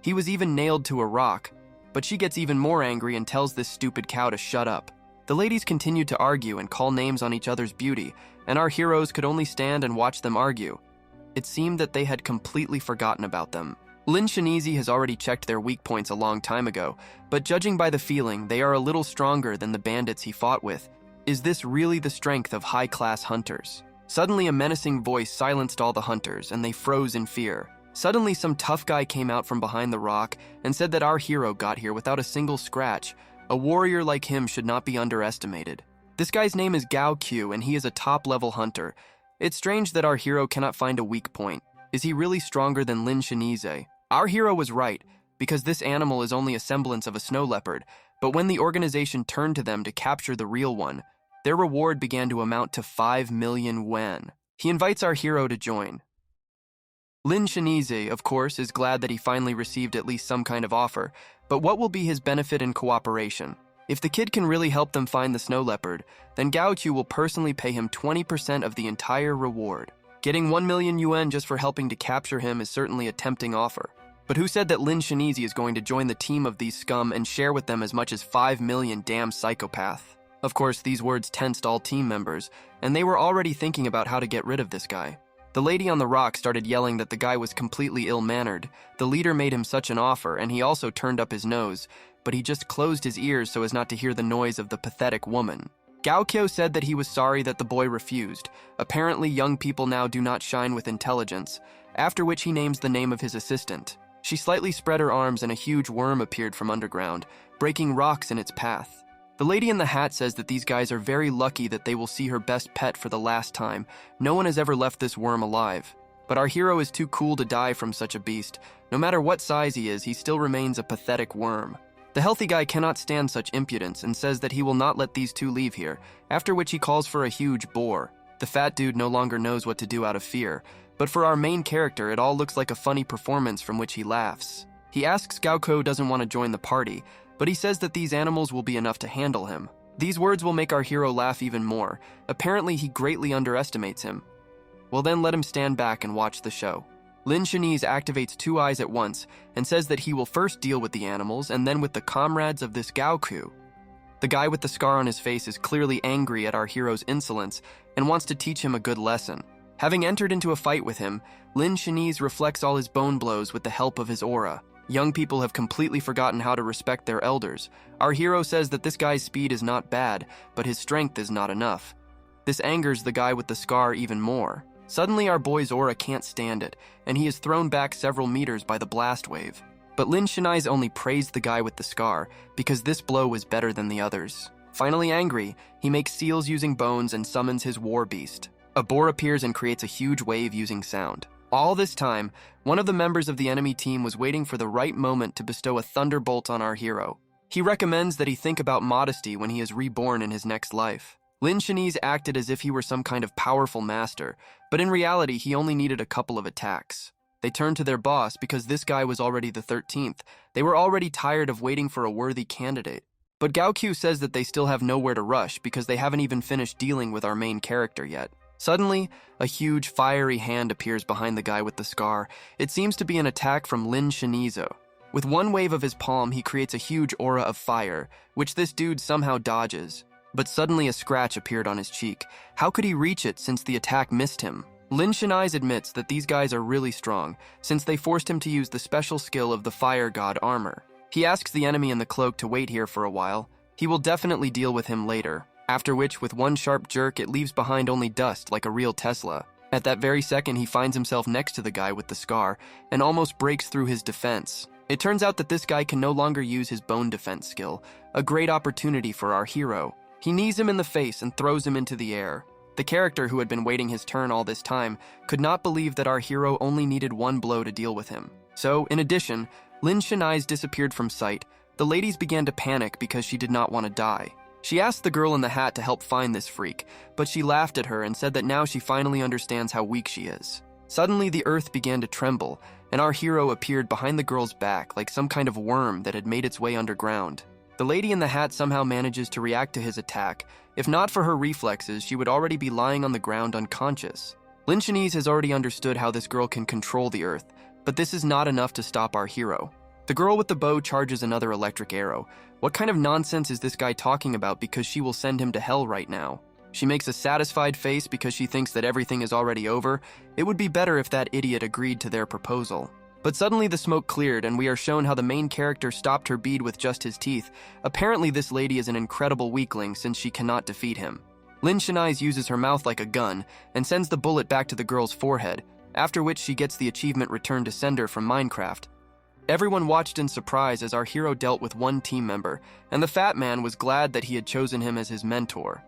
He was even nailed to a rock, but she gets even more angry and tells this stupid cow to shut up. The ladies continued to argue and call names on each other's beauty, and our heroes could only stand and watch them argue. It seemed that they had completely forgotten about them. Lin Cheni has already checked their weak points a long time ago, but judging by the feeling, they are a little stronger than the bandits he fought with. Is this really the strength of high-class hunters? Suddenly, a menacing voice silenced all the hunters, and they froze in fear. Suddenly, some tough guy came out from behind the rock and said that our hero got here without a single scratch. A warrior like him should not be underestimated. This guy's name is Gao Q, and he is a top-level hunter. It's strange that our hero cannot find a weak point. Is he really stronger than Lin Cheni? Our hero was right, because this animal is only a semblance of a snow leopard, but when the organization turned to them to capture the real one, their reward began to amount to 5 million yuan. He invites our hero to join. Lin Cheni, of course, is glad that he finally received at least some kind of offer, but what will be his benefit in cooperation? If the kid can really help them find the snow leopard, then Gao Q will personally pay him 20% of the entire reward. Getting 1 million yuan just for helping to capture him is certainly a tempting offer. But who said that Lin Cheni is going to join the team of these scum and share with them as much as 5 million damn psychopath? Of course, these words tensed all team members, and they were already thinking about how to get rid of this guy. The lady on the rock started yelling that the guy was completely ill-mannered. The leader made him such an offer, and he also turned up his nose, but he just closed his ears so as not to hear the noise of the pathetic woman. Gaokyo said that he was sorry that the boy refused. Apparently, young people now do not shine with intelligence, after which he names the name of his assistant. She slightly spread her arms and a huge worm appeared from underground, breaking rocks in its path. The lady in the hat says that these guys are very lucky that they will see her best pet for the last time. No one has ever left this worm alive. But our hero is too cool to die from such a beast. No matter what size he is, he still remains a pathetic worm. The healthy guy cannot stand such impudence and says that he will not let these two leave here, after which he calls for a huge boar. The fat dude no longer knows what to do out of fear, but for our main character, it all looks like a funny performance from which he laughs. He asks Gaokyo doesn't want to join the party, but he says that these animals will be enough to handle him. These words will make our hero laugh even more. Apparently, he greatly underestimates him. Well then, let him stand back and watch the show. Lin Cheni activates two eyes at once and says that he will first deal with the animals and then with the comrades of this Gaokyo. The guy with the scar on his face is clearly angry at our hero's insolence and wants to teach him a good lesson. Having entered into a fight with him, Lin Cheni reflects all his bone blows with the help of his aura. Young people have completely forgotten how to respect their elders. Our hero says that this guy's speed is not bad, but his strength is not enough. This angers the guy with the scar even more. Suddenly our boy's aura can't stand it, and he is thrown back several meters by the blast wave. But Lin Cheni only praised the guy with the scar, because this blow was better than the others. Finally angry, he makes seals using bones and summons his war beast. A boar appears and creates a huge wave using sound. All this time, one of the members of the enemy team was waiting for the right moment to bestow a thunderbolt on our hero. He recommends that he think about modesty when he is reborn in his next life. Lin Cheni acted as if he were some kind of powerful master, but in reality he only needed a couple of attacks. They turned to their boss because this guy was already the 13th. They were already tired of waiting for a worthy candidate. But Gaokyo says that they still have nowhere to rush because they haven't even finished dealing with our main character yet. Suddenly, a huge fiery hand appears behind the guy with the scar. It seems to be an attack from Lin Cheni. With one wave of his palm, he creates a huge aura of fire, which this dude somehow dodges. But suddenly a scratch appeared on his cheek. How could he reach it since the attack missed him? Lin Cheni admits that these guys are really strong, since they forced him to use the special skill of the fire god armor. He asks the enemy in the cloak to wait here for a while. He will definitely deal with him later, after which with one sharp jerk it leaves behind only dust like a real Tesla. At that very second he finds himself next to the guy with the scar, and almost breaks through his defense. It turns out that this guy can no longer use his bone defense skill, a great opportunity for our hero. He knees him in the face and throws him into the air. The character who had been waiting his turn all this time could not believe that our hero only needed one blow to deal with him. So, in addition, Lin Cheni disappeared from sight. The ladies began to panic because she did not want to die. She asked the girl in the hat to help find this freak, but she laughed at her and said that now she finally understands how weak she is. Suddenly, the earth began to tremble, and our hero appeared behind the girl's back like some kind of worm that had made its way underground. The lady in the hat somehow manages to react to his attack. If not for her reflexes, she would already be lying on the ground unconscious. Lin Cheni has already understood how this girl can control the earth, but this is not enough to stop our hero. The girl with the bow charges another electric arrow. What kind of nonsense is this guy talking about because she will send him to hell right now? She makes a satisfied face because she thinks that everything is already over. It would be better if that idiot agreed to their proposal. But suddenly the smoke cleared and we are shown how the main character stopped her bead with just his teeth. Apparently this lady is an incredible weakling since she cannot defeat him. Lin Cheni uses her mouth like a gun and sends the bullet back to the girl's forehead, after which she gets the achievement Return to Sender from Minecraft. Everyone watched in surprise as our hero dealt with one team member, and the fat man was glad that he had chosen him as his mentor.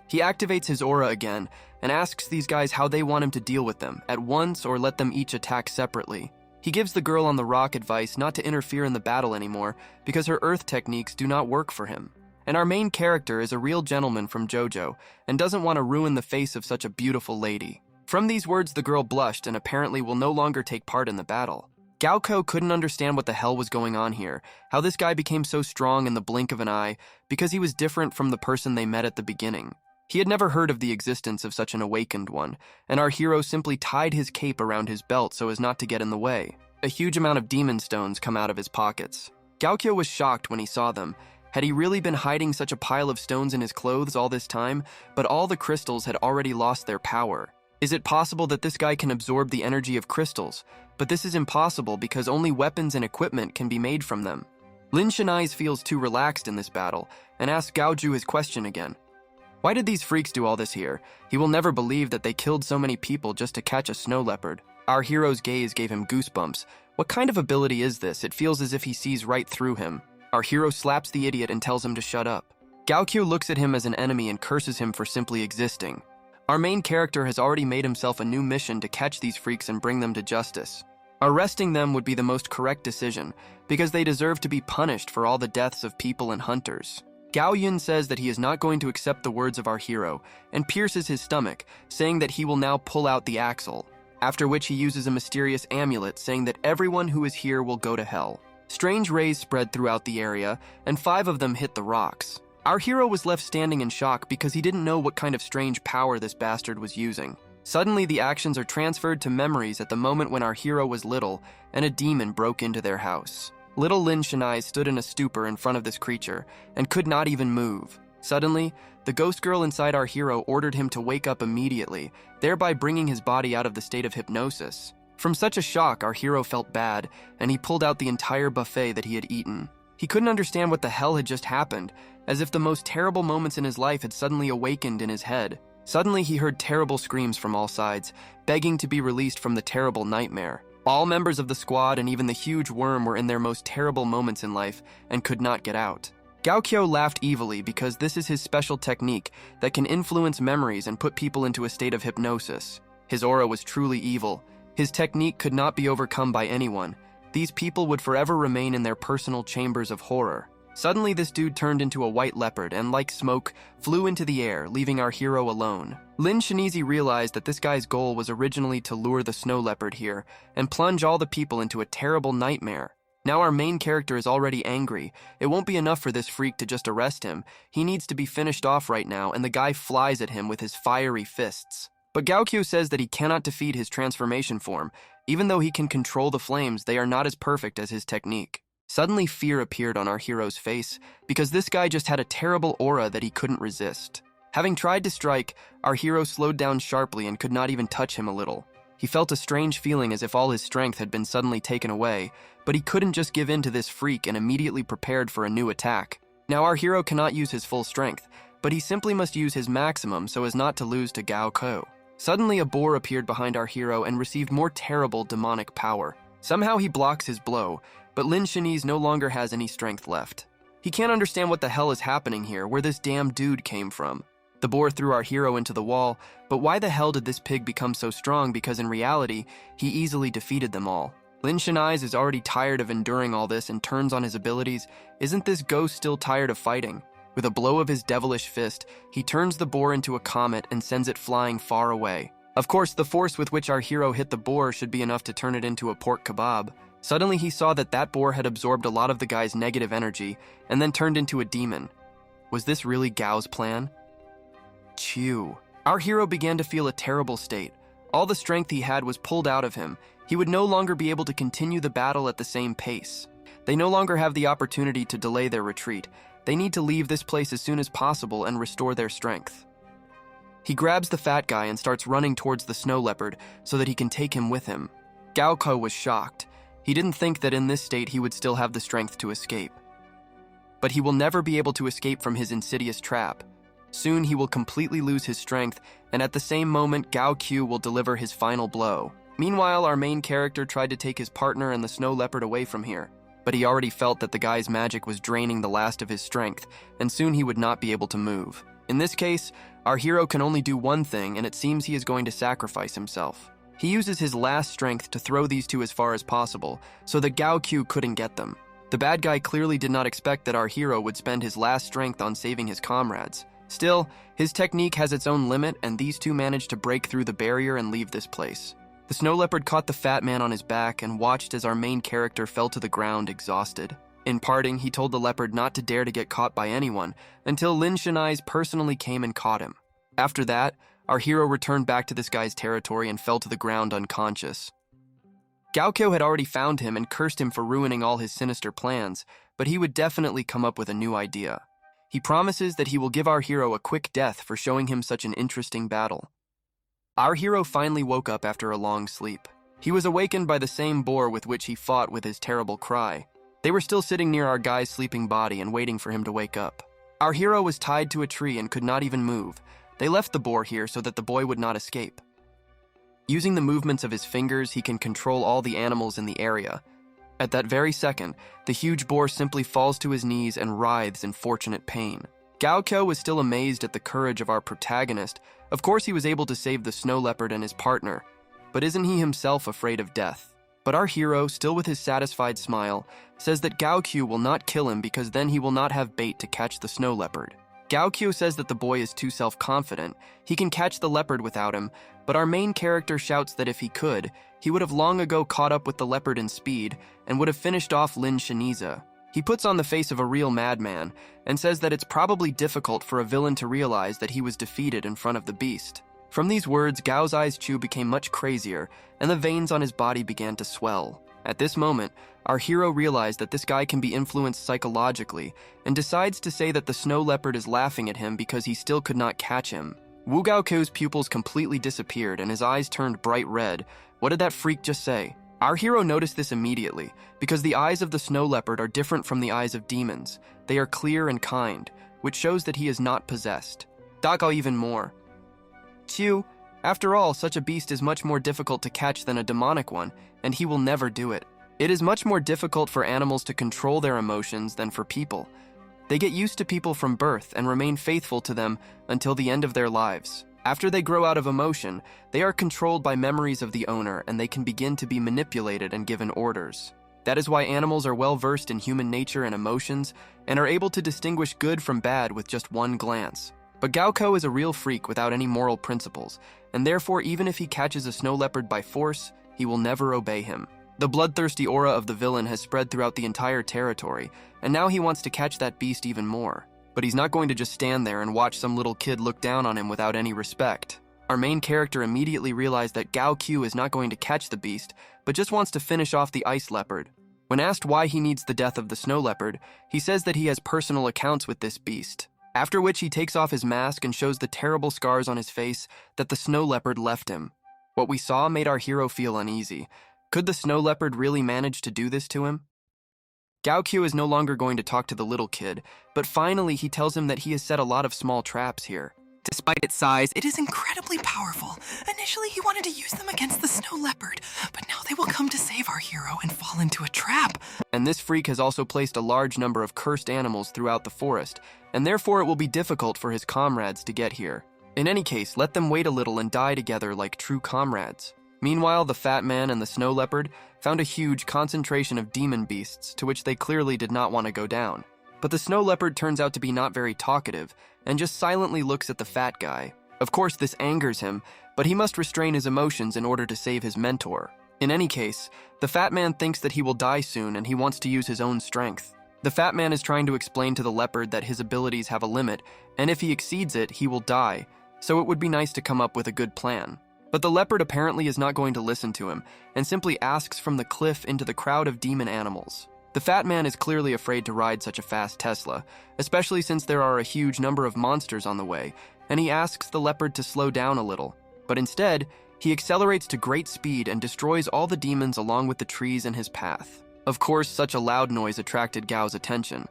He activates his aura again and asks these guys how they want him to deal with them, at once or let them each attack separately. He gives the girl on the rock advice not to interfere in the battle anymore because her earth techniques do not work for him. And our main character is a real gentleman from JoJo and doesn't want to ruin the face of such a beautiful lady. From these words, the girl blushed and apparently will no longer take part in the battle. Gaokyo couldn't understand what the hell was going on here, how this guy became so strong in the blink of an eye because he was different from the person they met at the beginning. He had never heard of the existence of such an awakened one, and our hero simply tied his cape around his belt so as not to get in the way. A huge amount of demon stones come out of his pockets. Gaokyo was shocked when he saw them. Had he really been hiding such a pile of stones in his clothes all this time? But all the crystals had already lost their power. Is it possible that this guy can absorb the energy of crystals? But this is impossible because only weapons and equipment can be made from them. Lin Cheni feels too relaxed in this battle and asks Gaoju his question again. Why did these freaks do all this here? He will never believe that they killed so many people just to catch a snow leopard. Our hero's gaze gave him goosebumps. What kind of ability is this? It feels as if he sees right through him. Our hero slaps the idiot and tells him to shut up. Gaokyo looks at him as an enemy and curses him for simply existing. Our main character has already made himself a new mission to catch these freaks and bring them to justice. Arresting them would be the most correct decision, because they deserve to be punished for all the deaths of people and hunters. Gao Yun says that he is not going to accept the words of our hero, and pierces his stomach, saying that he will now pull out the axle, after which he uses a mysterious amulet saying that everyone who is here will go to hell. Strange rays spread throughout the area, and 5 of them hit the rocks. Our hero was left standing in shock because he didn't know what kind of strange power this bastard was using. Suddenly, the actions are transferred to memories at the moment when our hero was little, and a demon broke into their house. Little Lin Cheni stood in a stupor in front of this creature, and could not even move. Suddenly, the ghost girl inside our hero ordered him to wake up immediately, thereby bringing his body out of the state of hypnosis. From such a shock, our hero felt bad, and he pulled out the entire buffet that he had eaten. He couldn't understand what the hell had just happened, as if the most terrible moments in his life had suddenly awakened in his head. Suddenly, he heard terrible screams from all sides, begging to be released from the terrible nightmare. All members of the squad and even the huge worm were in their most terrible moments in life and could not get out. Gaokyo laughed evilly because this is his special technique that can influence memories and put people into a state of hypnosis. His aura was truly evil. His technique could not be overcome by anyone. These people would forever remain in their personal chambers of horror. Suddenly, this dude turned into a white leopard and, like smoke, flew into the air, leaving our hero alone. Lin Cheni realized that this guy's goal was originally to lure the snow leopard here and plunge all the people into a terrible nightmare. Now our main character is already angry. It won't be enough for this freak to just arrest him. He needs to be finished off right now, and the guy flies at him with his fiery fists. But Gaokyo says that he cannot defeat his transformation form. Even though he can control the flames, they are not as perfect as his technique. Suddenly, fear appeared on our hero's face, because this guy just had a terrible aura that he couldn't resist. Having tried to strike, our hero slowed down sharply and could not even touch him a little. He felt a strange feeling as if all his strength had been suddenly taken away, but he couldn't just give in to this freak and immediately prepared for a new attack. Now our hero cannot use his full strength, but he simply must use his maximum so as not to lose to Gaokyo. Suddenly, a boar appeared behind our hero and received more terrible demonic power. Somehow he blocks his blow, but Lin Cheni no longer has any strength left. He can't understand what the hell is happening here, where this damn dude came from. The boar threw our hero into the wall, but why the hell did this pig become so strong? Because in reality, he easily defeated them all. Lin Cheni is already tired of enduring all this and turns on his abilities. Isn't this ghost still tired of fighting? With a blow of his devilish fist, he turns the boar into a comet and sends it flying far away. Of course, the force with which our hero hit the boar should be enough to turn it into a pork kebab. Suddenly, he saw that that boar had absorbed a lot of the guy's negative energy and then turned into a demon. Was this really Gao's plan? Chew. Our hero began to feel a terrible state. All the strength he had was pulled out of him. He would no longer be able to continue the battle at the same pace. They no longer have the opportunity to delay their retreat. They need to leave this place as soon as possible and restore their strength. He grabs the fat guy and starts running towards the snow leopard so that he can take him with him. Gaokyo was shocked. He didn't think that in this state he would still have the strength to escape. But he will never be able to escape from his insidious trap. Soon he will completely lose his strength, and at the same moment Gaokyo will deliver his final blow. Meanwhile, our main character tried to take his partner and the snow leopard away from here, but he already felt that the guy's magic was draining the last of his strength, and soon he would not be able to move. In this case, our hero can only do one thing, and it seems he is going to sacrifice himself. He uses his last strength to throw these two as far as possible, so that Gaokyo couldn't get them. The bad guy clearly did not expect that our hero would spend his last strength on saving his comrades. Still, his technique has its own limit, and these two managed to break through the barrier and leave this place. The snow leopard caught the fat man on his back and watched as our main character fell to the ground exhausted. In parting, he told the leopard not to dare to get caught by anyone until Lin Cheni personally came and caught him. After that, our hero returned back to this guy's territory and fell to the ground unconscious. Gaokyo had already found him and cursed him for ruining all his sinister plans, but he would definitely come up with a new idea. He promises that he will give our hero a quick death for showing him such an interesting battle. Our hero finally woke up after a long sleep. He was awakened by the same boar with which he fought with his terrible cry. They were still sitting near our guy's sleeping body and waiting for him to wake up. Our hero was tied to a tree and could not even move. They left the boar here so that the boy would not escape. Using the movements of his fingers, he can control all the animals in the area. At that very second, the huge boar simply falls to his knees and writhes in fortunate pain. Gaokyo was still amazed at the courage of our protagonist. Of course, he was able to save the snow leopard and his partner, but isn't he himself afraid of death? But our hero, still with his satisfied smile, says that Gaokyo will not kill him because then he will not have bait to catch the snow leopard. Gaokyo says that the boy is too self-confident. He can catch the leopard without him, but our main character shouts that if he could, he would have long ago caught up with the leopard in speed and would have finished off Lin Cheni. He puts on the face of a real madman and says that it's probably difficult for a villain to realize that he was defeated in front of the beast. From these words, Gao's eyes Chu became much crazier, and the veins on his body began to swell. At this moment, our hero realized that this guy can be influenced psychologically and decides to say that the snow leopard is laughing at him because he still could not catch him. Wu Gaokyo's pupils completely disappeared and his eyes turned bright red. What did that freak just say? Our hero noticed this immediately, because the eyes of the snow leopard are different from the eyes of demons. They are clear and kind, which shows that he is not possessed. Dagao even more. Chu, after all, such a beast is much more difficult to catch than a demonic one, and he will never do it. It is much more difficult for animals to control their emotions than for people. They get used to people from birth and remain faithful to them until the end of their lives. After they grow out of emotion, they are controlled by memories of the owner and they can begin to be manipulated and given orders. That is why animals are well versed in human nature and emotions and are able to distinguish good from bad with just one glance. But Gaokyo is a real freak without any moral principles, and therefore even if he catches a snow leopard by force, he will never obey him. The bloodthirsty aura of the villain has spread throughout the entire territory, and now he wants to catch that beast even more. But he's not going to just stand there and watch some little kid look down on him without any respect. Our main character immediately realized that Gaokyo is not going to catch the beast, but just wants to finish off the ice leopard. When asked why he needs the death of the snow leopard, he says that he has personal accounts with this beast. After which he takes off his mask and shows the terrible scars on his face that the snow leopard left him. What we saw made our hero feel uneasy. Could the snow leopard really manage to do this to him? Gaokyo is no longer going to talk to the little kid, but finally he tells him that he has set a lot of small traps here.
Despite its size, it is incredibly powerful. Initially, he wanted to use them against the snow leopard, but now they will come to save our hero and fall into a trap.
And this freak has also placed a large number of cursed animals throughout the forest, and therefore it will be difficult for his comrades to get here. In any case, let them wait a little and die together like true comrades. Meanwhile, the fat man and the snow leopard found a huge concentration of demon beasts to which they clearly did not want to go down. But the snow leopard turns out to be not very talkative and just silently looks at the fat guy. Of course, this angers him, but he must restrain his emotions in order to save his mentor. In any case, the fat man thinks that he will die soon and he wants to use his own strength. The fat man is trying to explain to the leopard that his abilities have a limit, and if he exceeds it, he will die, so it would be nice to come up with a good plan. But the leopard apparently is not going to listen to him, and simply asks from the cliff into the crowd of demon animals. The fat man is clearly afraid to ride such a fast Tesla, especially since there are a huge number of monsters on the way, and he asks the leopard to slow down a little. But instead, he accelerates to great speed and destroys all the demons along with the trees in his path. Of course, such a loud noise attracted Gao's attention.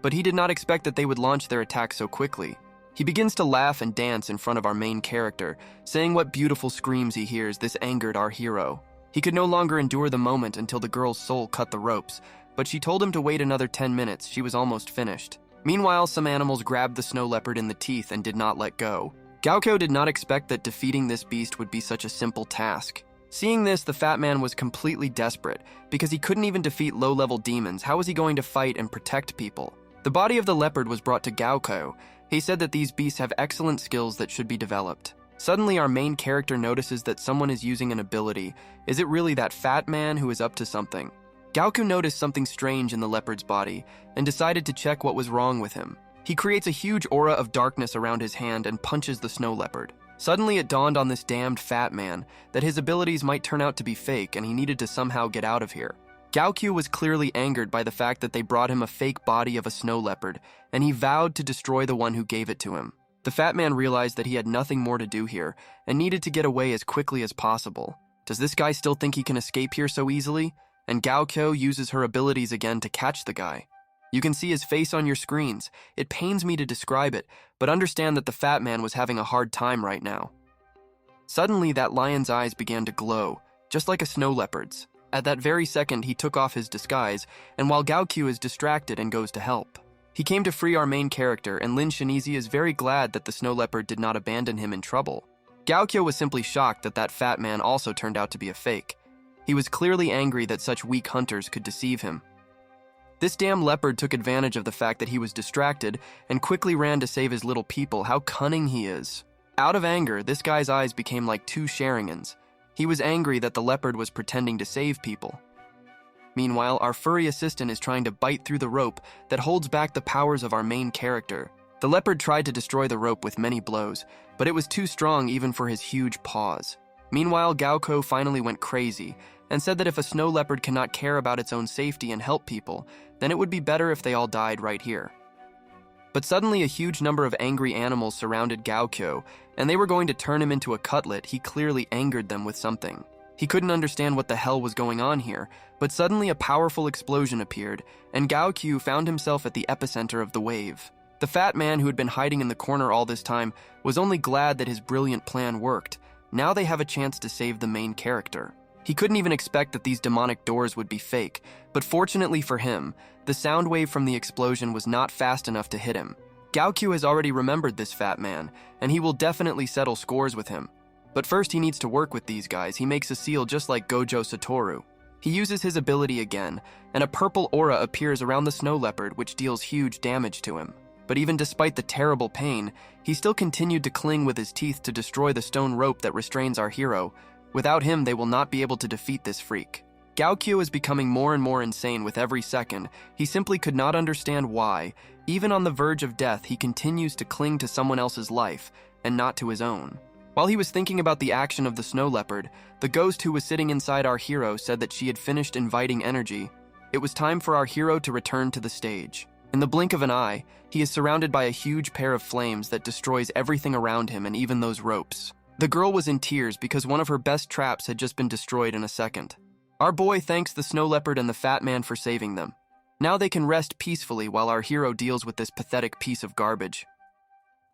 But he did not expect that they would launch their attack so quickly. He begins to laugh and dance in front of our main character, saying what beautiful screams he hears. This angered our hero. He could no longer endure the moment until the girl's soul cut the ropes, but she told him to wait another 10 minutes, she was almost finished. Meanwhile, some animals grabbed the snow leopard in the teeth and did not let go. Gaokyo did not expect that defeating this beast would be such a simple task. Seeing this, the fat man was completely desperate, because he couldn't even defeat low-level demons. How was he going to fight and protect people? The body of the leopard was brought to Gaokyo. He said that these beasts have excellent skills that should be developed. Suddenly, our main character notices that someone is using an ability. Is it really that fat man who is up to something? Gaokyo noticed something strange in the leopard's body and decided to check what was wrong with him. He creates a huge aura of darkness around his hand and punches the snow leopard. Suddenly, it dawned on this damned fat man that his abilities might turn out to be fake and he needed to somehow get out of here. Gaokyo was clearly angered by the fact that they brought him a fake body of a snow leopard, and he vowed to destroy the one who gave it to him. The fat man realized that he had nothing more to do here and needed to get away as quickly as possible. Does this guy still think he can escape here so easily? And Gaokyo uses her abilities again to catch the guy. You can see his face on your screens. It pains me to describe it, but understand that the fat man was having a hard time right now. Suddenly, that lion's eyes began to glow, just like a snow leopard's. At that very second, he took off his disguise, and while Gaokyo is distracted and goes to help. He came to free our main character, and Lin Cheni is very glad that the snow leopard did not abandon him in trouble. Gaokyo was simply shocked that that fat man also turned out to be a fake. He was clearly angry that such weak hunters could deceive him. This damn leopard took advantage of the fact that he was distracted and quickly ran to save his little people. How cunning he is. Out of anger, this guy's eyes became like two Sharingans. He was angry that the leopard was pretending to save people. Meanwhile, our furry assistant is trying to bite through the rope that holds back the powers of our main character. The leopard tried to destroy the rope with many blows, but it was too strong even for his huge paws. Meanwhile, Gaokyo finally went crazy and said that if a snow leopard cannot care about its own safety and help people, then it would be better if they all died right here. But suddenly a huge number of angry animals surrounded Gaokyo, and they were going to turn him into a cutlet. He clearly angered them with something. He couldn't understand what the hell was going on here, but suddenly a powerful explosion appeared, and Gaokyo found himself at the epicenter of the wave. The fat man who had been hiding in the corner all this time was only glad that his brilliant plan worked. Now they have a chance to save the main character. He couldn't even expect that these demonic doors would be fake, but fortunately for him, the sound wave from the explosion was not fast enough to hit him. Gaokyo has already remembered this fat man, and he will definitely settle scores with him. But first he needs to work with these guys. He makes a seal just like Gojo Satoru. He uses his ability again, and a purple aura appears around the snow leopard, which deals huge damage to him. But even despite the terrible pain, he still continued to cling with his teeth to destroy the stone rope that restrains our hero. Without him, they will not be able to defeat this freak. Gaokyo is becoming more and more insane with every second. He simply could not understand why, even on the verge of death, he continues to cling to someone else's life and not to his own. While he was thinking about the action of the snow leopard, the ghost who was sitting inside our hero said that she had finished inviting energy. It was time for our hero to return to the stage. In the blink of an eye, he is surrounded by a huge pair of flames that destroys everything around him and even those ropes. The girl was in tears because one of her best traps had just been destroyed in a second. Our boy thanks the snow leopard and the fat man for saving them. Now they can rest peacefully while our hero deals with this pathetic piece of garbage.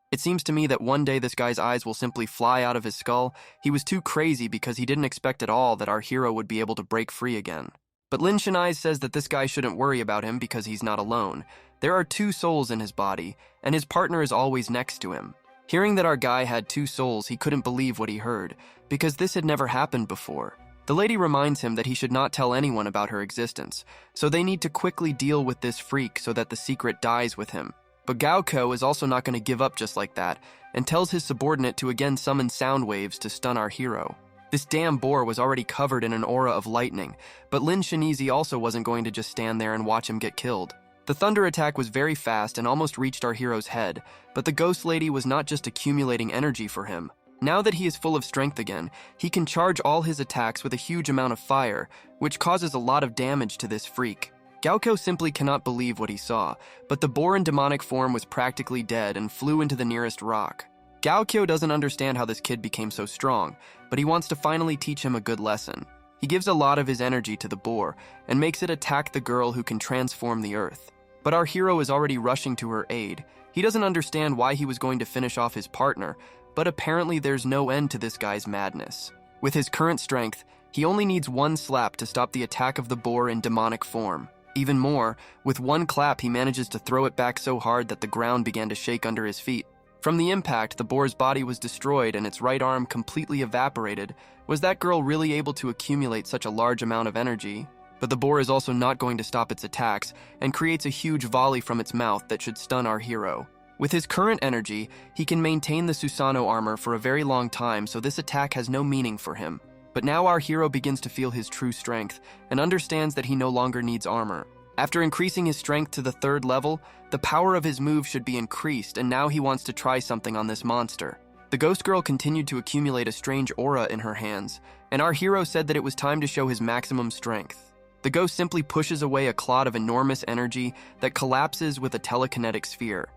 It seems to me that one day this guy's eyes will simply fly out of his skull. He was too crazy because he didn't expect at all that our hero would be able to break free again. But Lin Cheni says that this guy shouldn't worry about him because he's not alone. There are two souls in his body, and his partner is always next to him. Hearing that our guy had two souls, he couldn't believe what he heard, because this had never happened before. The lady reminds him that he should not tell anyone about her existence, so they need to quickly deal with this freak so that the secret dies with him. But Gaokyo is also not going to give up just like that, and tells his subordinate to again summon sound waves to stun our hero. This damn boar was already covered in an aura of lightning, but Lin Cheni also wasn't going to just stand there and watch him get killed. The thunder attack was very fast and almost reached our hero's head, but the ghost lady was not just accumulating energy for him. Now that he is full of strength again, he can charge all his attacks with a huge amount of fire, which causes a lot of damage to this freak. Gaokyo simply cannot believe what he saw, but the boar in demonic form was practically dead and flew into the nearest rock. Gaokyo doesn't understand how this kid became so strong, but he wants to finally teach him a good lesson. He gives a lot of his energy to the boar and makes it attack the girl who can transform the earth. But our hero is already rushing to her aid. He doesn't understand why he was going to finish off his partner, but apparently there's no end to this guy's madness. With his current strength, he only needs one slap to stop the attack of the boar in demonic form. Even more, with one clap he manages to throw it back so hard that the ground began to shake under his feet. From the impact, the boar's body was destroyed and its right arm completely evaporated. Was that girl really able to accumulate such a large amount of energy? But the boar is also not going to stop its attacks and creates a huge volley from its mouth that should stun our hero. With his current energy, he can maintain the Susanoo armor for a very long time, so this attack has no meaning for him. But now our hero begins to feel his true strength and understands that he no longer needs armor. After increasing his strength to the 3rd level, the power of his move should be increased, and now he wants to try something on this monster. The ghost girl continued to accumulate a strange aura in her hands, and our hero said that it was time to show his maximum strength. The ghost simply pushes away a clot of enormous energy that collapses with a telekinetic sphere.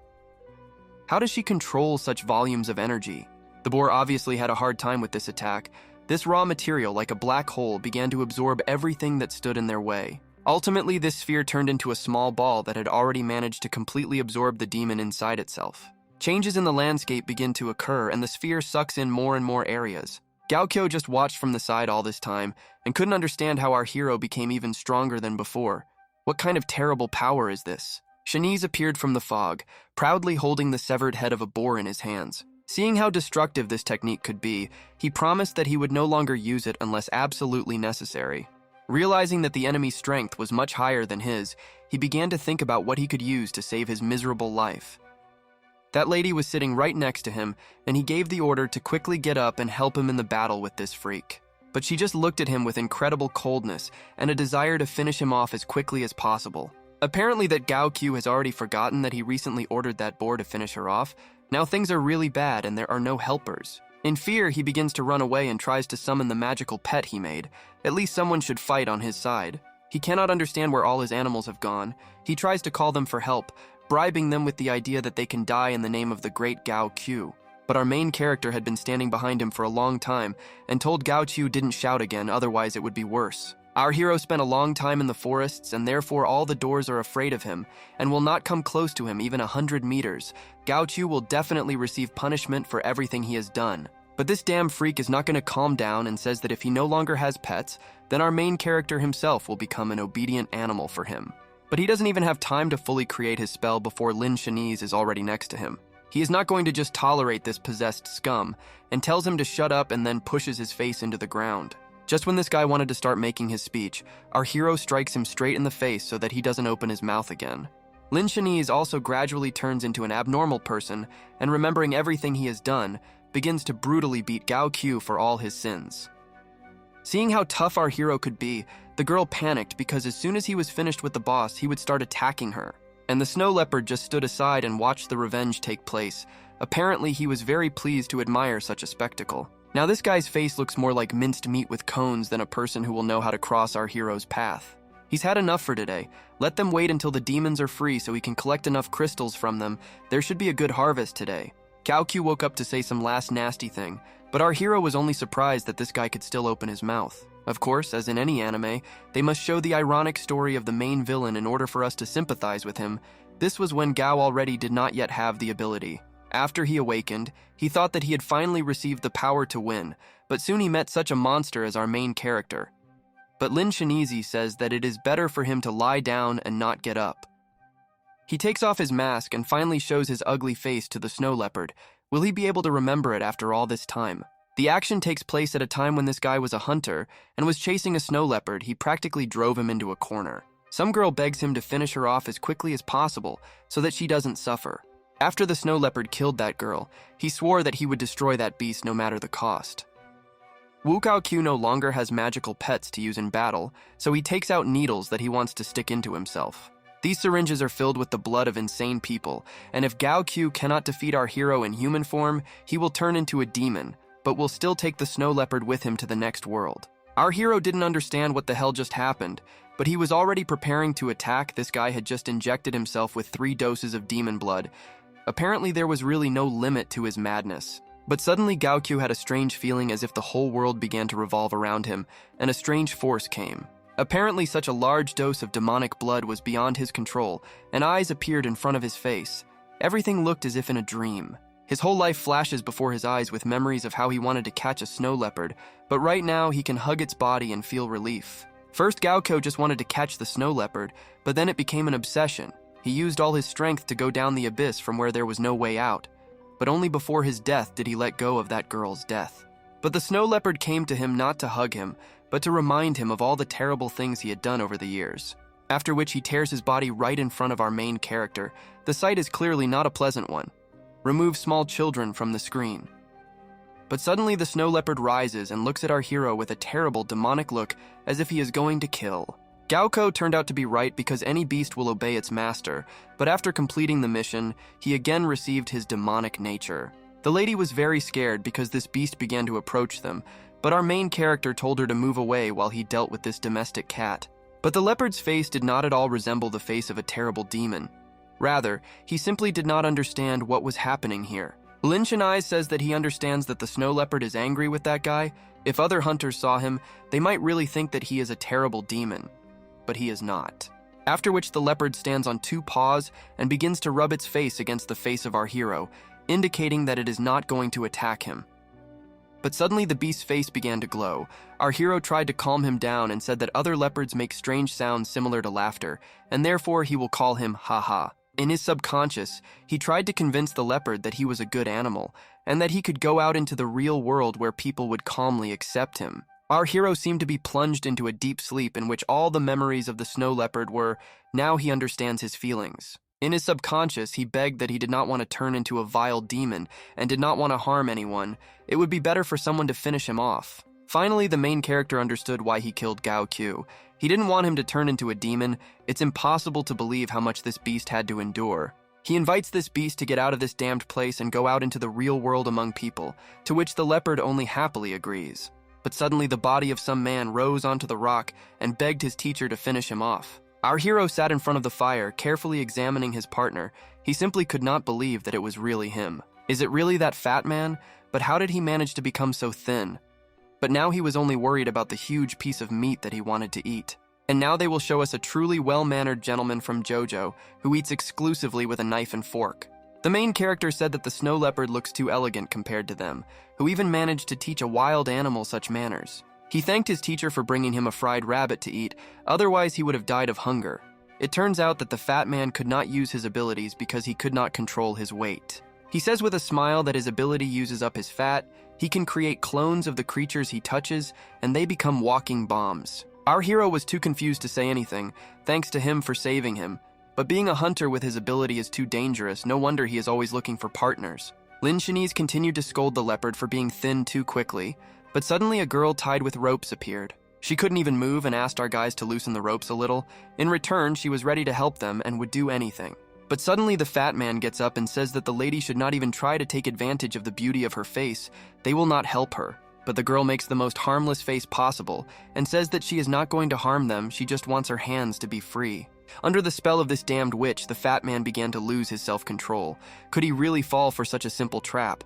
How does she control such volumes of energy? The boar obviously had a hard time with this attack. This raw material, like a black hole, began to absorb everything that stood in their way. Ultimately, this sphere turned into a small ball that had already managed to completely absorb the demon inside itself. Changes in the landscape begin to occur, and the sphere sucks in more and more areas. Gaokyo just watched from the side all this time and couldn't understand how our hero became even stronger than before. What kind of terrible power is this? Chenese appeared from the fog, proudly holding the severed head of a boar in his hands. Seeing how destructive this technique could be, he promised that he would no longer use it unless absolutely necessary. Realizing that the enemy's strength was much higher than his, he began to think about what he could use to save his miserable life. That lady was sitting right next to him, and he gave the order to quickly get up and help him in the battle with this freak. But she just looked at him with incredible coldness and a desire to finish him off as quickly as possible. Apparently that Gaokyo has already forgotten that he recently ordered that boar to finish her off. Now things are really bad and there are no helpers. In fear, he begins to run away and tries to summon the magical pet he made. At least someone should fight on his side. He cannot understand where all his animals have gone. He tries to call them for help, bribing them with the idea that they can die in the name of the great Gaokyo. But our main character had been standing behind him for a long time and told Gaokyo didn't shout again, otherwise it would be worse. Our hero spent a long time in the forests, and therefore all the doors are afraid of him and will not come close to him even 100 meters. Gaokyo will definitely receive punishment for everything he has done. But this damn freak is not going to calm down and says that if he no longer has pets, then our main character himself will become an obedient animal for him. But he doesn't even have time to fully create his spell before Lin Cheni is already next to him. He is not going to just tolerate this possessed scum and tells him to shut up and then pushes his face into the ground. Just when this guy wanted to start making his speech, our hero strikes him straight in the face so that he doesn't open his mouth again. Lin Cheni also gradually turns into an abnormal person and, remembering everything he has done, begins to brutally beat Gaokyo for all his sins. Seeing how tough our hero could be, the girl panicked because as soon as he was finished with the boss, he would start attacking her. And the snow leopard just stood aside and watched the revenge take place. Apparently, he was very pleased to admire such a spectacle. Now this guy's face looks more like minced meat with cones than a person who will know how to cross our hero's path. He's had enough for today. Let them wait until the demons are free so he can collect enough crystals from them. There should be a good harvest today. Gaokyo woke up to say some last nasty thing, but our hero was only surprised that this guy could still open his mouth. Of course, as in any anime, they must show the ironic story of the main villain in order for us to sympathize with him. This was when Gao already did not yet have the ability. After he awakened, he thought that he had finally received the power to win, but soon he met such a monster as our main character. But Lin Cheni says that it is better for him to lie down and not get up. He takes off his mask and finally shows his ugly face to the snow leopard. Will he be able to remember it after all this time? The action takes place at a time when this guy was a hunter and was chasing a snow leopard. He practically drove him into a corner. Some girl begs him to finish her off as quickly as possible so that she doesn't suffer. After the snow leopard killed that girl, he swore that he would destroy that beast no matter the cost. Wu Gaokyo no longer has magical pets to use in battle, so he takes out needles that he wants to stick into himself. These syringes are filled with the blood of insane people, and if Gaokyo cannot defeat our hero in human form, he will turn into a demon, but will still take the snow leopard with him to the next world. Our hero didn't understand what the hell just happened, but he was already preparing to attack. This guy had just injected himself with 3 doses of demon blood. Apparently there was really no limit to his madness. But suddenly Gaokyo had a strange feeling as if the whole world began to revolve around him, and a strange force came. Apparently such a large dose of demonic blood was beyond his control, and eyes appeared in front of his face. Everything looked as if in a dream. His whole life flashes before his eyes with memories of how he wanted to catch a snow leopard, but right now he can hug its body and feel relief. First, Gaokyo just wanted to catch the snow leopard, but then it became an obsession. He used all his strength to go down the abyss from where there was no way out. But only before his death did he let go of that girl's death. But the snow leopard came to him not to hug him, but to remind him of all the terrible things he had done over the years. After which he tears his body right in front of our main character. The sight is clearly not a pleasant one. Remove small children from the screen. But suddenly the snow leopard rises and looks at our hero with a terrible demonic look as if he is going to kill. Gaokyo turned out to be right because any beast will obey its master, but after completing the mission, he again received his demonic nature. The lady was very scared because this beast began to approach them, but our main character told her to move away while he dealt with this domestic cat. But the leopard's face did not at all resemble the face of a terrible demon. Rather, he simply did not understand what was happening here. Lin Cheni says that he understands that the snow leopard is angry with that guy. If other hunters saw him, they might really think that he is a terrible demon. But he is not. After which the leopard stands on two paws and begins to rub its face against the face of our hero, indicating that it is not going to attack him. But suddenly the beast's face began to glow. Our hero tried to calm him down and said that other leopards make strange sounds similar to laughter, and therefore he will call him ha-ha. In his subconscious, he tried to convince the leopard that he was a good animal, and that he could go out into the real world where people would calmly accept him. Our hero seemed to be plunged into a deep sleep in which all the memories of the snow leopard were, now he understands his feelings. In his subconscious, he begged that he did not want to turn into a vile demon and did not want to harm anyone. It would be better for someone to finish him off. Finally, the main character understood why he killed Gao Q. He didn't want him to turn into a demon. It's impossible to believe how much this beast had to endure. He invites this beast to get out of this damned place and go out into the real world among people, to which the leopard only happily agrees. But suddenly the body of some man rose onto the rock and begged his teacher to finish him off. Our hero sat in front of the fire, carefully examining his partner. He simply could not believe that it was really him. Is it really that fat man? But how did he manage to become so thin? But now he was only worried about the huge piece of meat that he wanted to eat. And now they will show us a truly well-mannered gentleman from JoJo who eats exclusively with a knife and fork. The main character said that the snow leopard looks too elegant compared to them, who even managed to teach a wild animal such manners. He thanked his teacher for bringing him a fried rabbit to eat, otherwise he would have died of hunger. It turns out that the fat man could not use his abilities because he could not control his weight. He says with a smile that his ability uses up his fat, he can create clones of the creatures he touches, and they become walking bombs. Our hero was too confused to say anything, thanks to him for saving him. But being a hunter with his ability is too dangerous, no wonder he is always looking for partners. Lin Cheni continued to scold the leopard for being thin too quickly, but suddenly a girl tied with ropes appeared. She couldn't even move and asked our guys to loosen the ropes a little. In return, she was ready to help them and would do anything. But suddenly the fat man gets up and says that the lady should not even try to take advantage of the beauty of her face. They will not help her. But the girl makes the most harmless face possible and says that she is not going to harm them, she just wants her hands to be free. Under the spell of this damned witch, the fat man began to lose his self-control. Could he really fall for such a simple trap?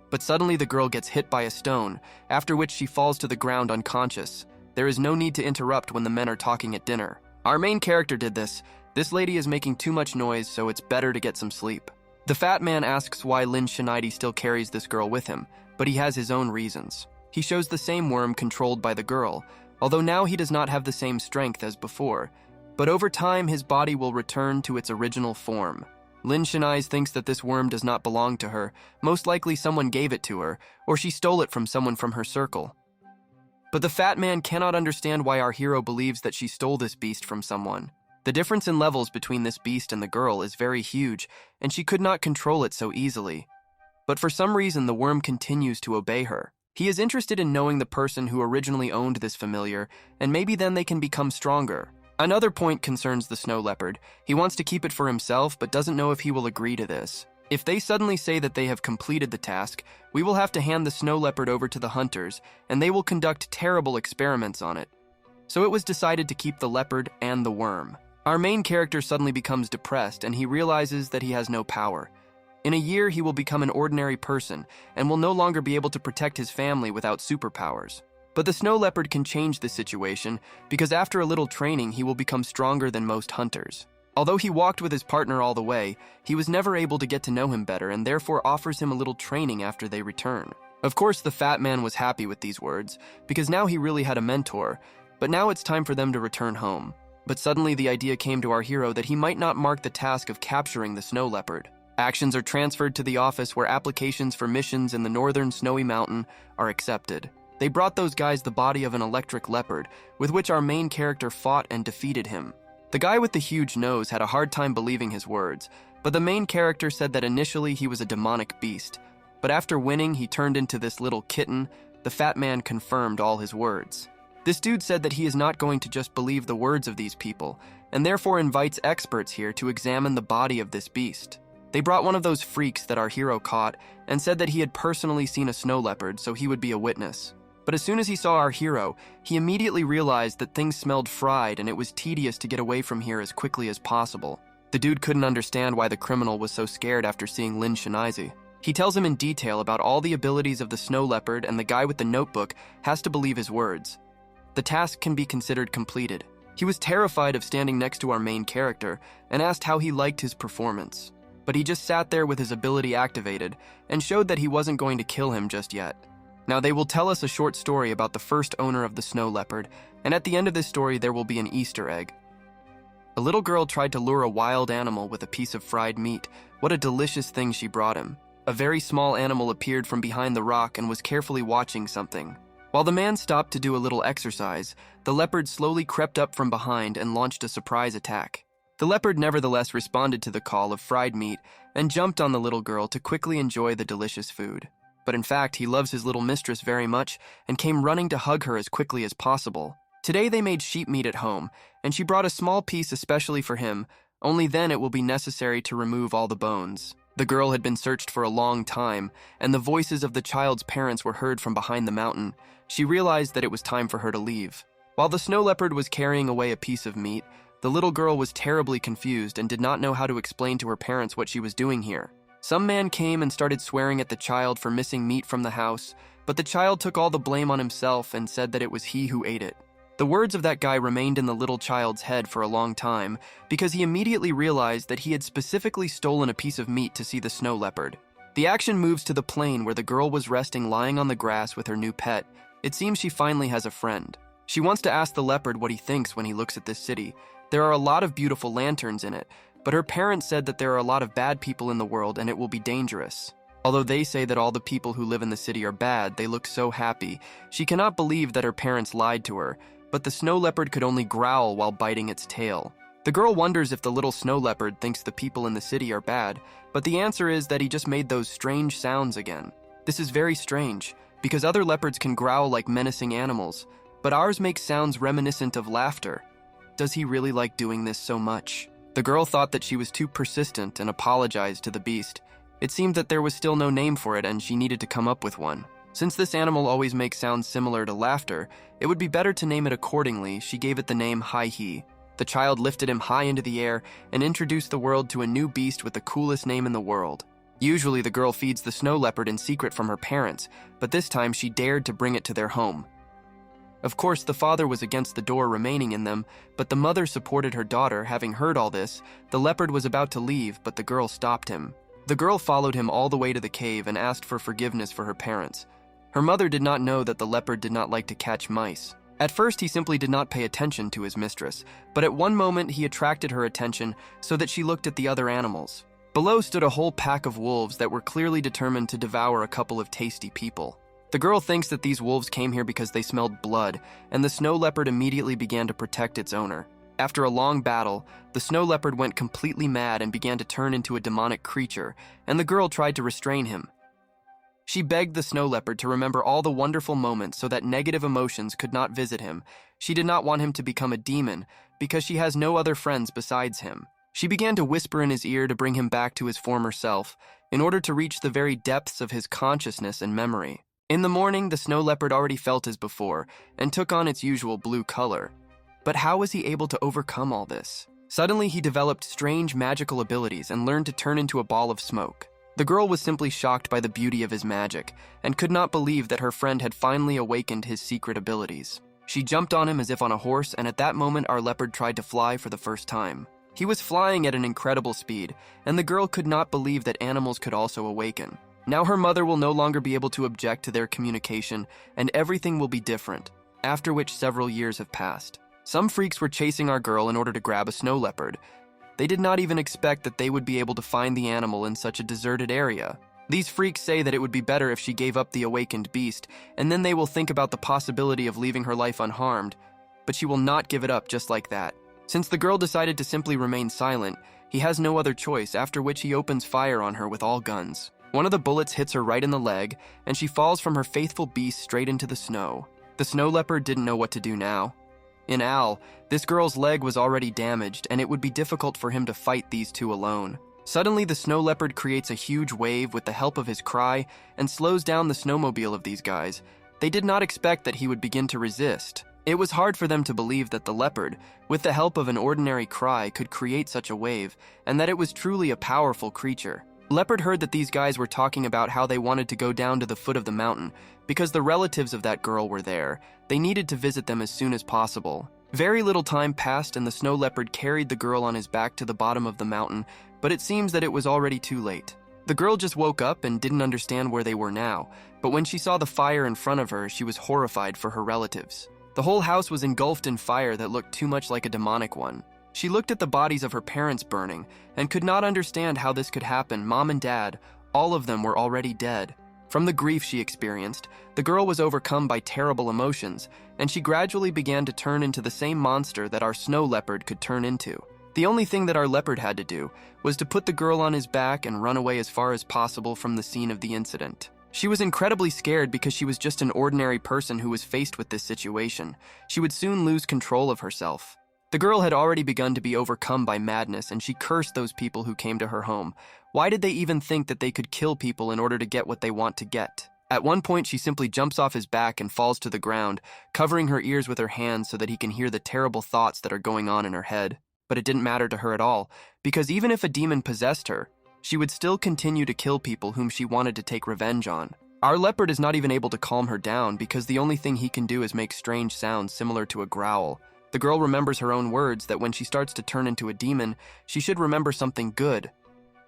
But suddenly the girl gets hit by a stone, after which she falls to the ground unconscious. There is no need to interrupt when the men are talking at dinner. Our main character did this. This lady is making too much noise, so it's better to get some sleep. The fat man asks why Lin Cheni still carries this girl with him, but he has his own reasons. He shows the same worm controlled by the girl, although now he does not have the same strength as before. But over time, his body will return to its original form. Lin Cheni thinks that this worm does not belong to her. Most likely someone gave it to her, or she stole it from someone from her circle. But the fat man cannot understand why our hero believes that she stole this beast from someone. The difference in levels between this beast and the girl is very huge, and she could not control it so easily. But for some reason, the worm continues to obey her. He is interested in knowing the person who originally owned this familiar, and maybe then they can become stronger. Another point concerns the snow leopard. He wants to keep it for himself, but doesn't know if he will agree to this. If they suddenly say that they have completed the task, we will have to hand the snow leopard over to the hunters, and they will conduct terrible experiments on it. So it was decided to keep the leopard and the worm. Our main character suddenly becomes depressed, and he realizes that he has no power. In a year, he will become an ordinary person, and will no longer be able to protect his family without superpowers. But the snow leopard can change this situation, because after a little training, he will become stronger than most hunters. Although he walked with his partner all the way, he was never able to get to know him better and therefore offers him a little training after they return. Of course, the fat man was happy with these words, because now he really had a mentor, but now it's time for them to return home. But suddenly the idea came to our hero that he might not mark the task of capturing the snow leopard. Actions are transferred to the office where applications for missions in the northern snowy mountain are accepted. They brought those guys the body of an electric leopard, with which our main character fought and defeated him. The guy with the huge nose had a hard time believing his words, but the main character said that initially he was a demonic beast. But after winning, he turned into this little kitten. The fat man confirmed all his words. This dude said that he is not going to just believe the words of these people, and therefore invites experts here to examine the body of this beast. They brought one of those freaks that our hero caught, and said that he had personally seen a snow leopard, so he would be a witness. But as soon as he saw our hero, he immediately realized that things smelled fried and it was tedious to get away from here as quickly as possible. The dude couldn't understand why the criminal was so scared after seeing Lin Cheni. He tells him in detail about all the abilities of the snow leopard, and the guy with the notebook has to believe his words. The task can be considered completed. He was terrified of standing next to our main character and asked how he liked his performance. But he just sat there with his ability activated and showed that he wasn't going to kill him just yet. Now they will tell us a short story about the first owner of the snow leopard, and at the end of this story there will be an Easter egg. A little girl tried to lure a wild animal with a piece of fried meat. What a delicious thing she brought him. A very small animal appeared from behind the rock and was carefully watching something. While the man stopped to do a little exercise, the leopard slowly crept up from behind and launched a surprise attack. The leopard nevertheless responded to the call of fried meat and jumped on the little girl to quickly enjoy the delicious food. But in fact, he loves his little mistress very much and came running to hug her as quickly as possible. Today they made sheep meat at home, and she brought a small piece especially for him. Only then it will be necessary to remove all the bones. The girl had been searched for a long time, and the voices of the child's parents were heard from behind the mountain. She realized that it was time for her to leave. While the snow leopard was carrying away a piece of meat, the little girl was terribly confused and did not know how to explain to her parents what she was doing here. Some man came and started swearing at the child for missing meat from the house, but the child took all the blame on himself and said that it was he who ate it. The words of that guy remained in the little child's head for a long time because he immediately realized that he had specifically stolen a piece of meat to see the snow leopard. The action moves to the plain where the girl was resting lying on the grass with her new pet. It seems she finally has a friend. She wants to ask the leopard what he thinks when he looks at this city. There are a lot of beautiful lanterns in it, but her parents said that there are a lot of bad people in the world and it will be dangerous. Although they say that all the people who live in the city are bad, they look so happy. She cannot believe that her parents lied to her, but the snow leopard could only growl while biting its tail. The girl wonders if the little snow leopard thinks the people in the city are bad, but the answer is that he just made those strange sounds again. This is very strange, because other leopards can growl like menacing animals, but ours makes sounds reminiscent of laughter. Does he really like doing this so much? The girl thought that she was too persistent and apologized to the beast. It seemed that there was still no name for it and she needed to come up with one. Since this animal always makes sounds similar to laughter, it would be better to name it accordingly. She gave it the name Hi-He. The child lifted him high into the air and introduced the world to a new beast with the coolest name in the world. Usually the girl feeds the snow leopard in secret from her parents, but this time she dared to bring it to their home. Of course, the father was against the door remaining in them, but the mother supported her daughter. Having heard all this, the leopard was about to leave, but the girl stopped him. The girl followed him all the way to the cave and asked for forgiveness for her parents. Her mother did not know that the leopard did not like to catch mice. At first, he simply did not pay attention to his mistress, but at one moment he attracted her attention so that she looked at the other animals. Below stood a whole pack of wolves that were clearly determined to devour a couple of tasty people. The girl thinks that these wolves came here because they smelled blood, and the snow leopard immediately began to protect its owner. After a long battle, the snow leopard went completely mad and began to turn into a demonic creature, and the girl tried to restrain him. She begged the snow leopard to remember all the wonderful moments so that negative emotions could not visit him. She did not want him to become a demon because she has no other friends besides him. She began to whisper in his ear to bring him back to his former self, in order to reach the very depths of his consciousness and memory. In the morning, the snow leopard already felt as before and took on its usual blue color. But how was he able to overcome all this? Suddenly, he developed strange magical abilities and learned to turn into a ball of smoke. The girl was simply shocked by the beauty of his magic and could not believe that her friend had finally awakened his secret abilities. She jumped on him as if on a horse, and at that moment our leopard tried to fly for the first time. He was flying at an incredible speed, and the girl could not believe that animals could also awaken. Now her mother will no longer be able to object to their communication, and everything will be different, after which several years have passed. Some freaks were chasing our girl in order to grab a snow leopard. They did not even expect that they would be able to find the animal in such a deserted area. These freaks say that it would be better if she gave up the awakened beast, and then they will think about the possibility of leaving her life unharmed, but she will not give it up just like that. Since the girl decided to simply remain silent, he has no other choice, after which he opens fire on her with all guns. One of the bullets hits her right in the leg, and she falls from her faithful beast straight into the snow. The snow leopard didn't know what to do now. In Al, this girl's leg was already damaged, and it would be difficult for him to fight these two alone. Suddenly, the snow leopard creates a huge wave with the help of his cry and slows down the snowmobile of these guys. They did not expect that he would begin to resist. It was hard for them to believe that the leopard, with the help of an ordinary cry, could create such a wave, and that it was truly a powerful creature. Leopard heard that these guys were talking about how they wanted to go down to the foot of the mountain because the relatives of that girl were there. They needed to visit them as soon as possible. Very little time passed and the snow leopard carried the girl on his back to the bottom of the mountain, but it seems that it was already too late. The girl just woke up and didn't understand where they were now, but when she saw the fire in front of her, she was horrified for her relatives. The whole house was engulfed in fire that looked too much like a demonic one. She looked at the bodies of her parents burning and could not understand how this could happen. Mom and dad, all of them were already dead. From the grief she experienced, the girl was overcome by terrible emotions, and she gradually began to turn into the same monster that our snow leopard could turn into. The only thing that our leopard had to do was to put the girl on his back and run away as far as possible from the scene of the incident. She was incredibly scared because she was just an ordinary person who was faced with this situation. She would soon lose control of herself. The girl had already begun to be overcome by madness, and she cursed those people who came to her home. Why did they even think that they could kill people in order to get what they want to get? At one point, she simply jumps off his back and falls to the ground, covering her ears with her hands so that he can hear the terrible thoughts that are going on in her head. But it didn't matter to her at all, because even if a demon possessed her, she would still continue to kill people whom she wanted to take revenge on. Our leopard is not even able to calm her down because the only thing he can do is make strange sounds similar to a growl. The girl remembers her own words that when she starts to turn into a demon, she should remember something good.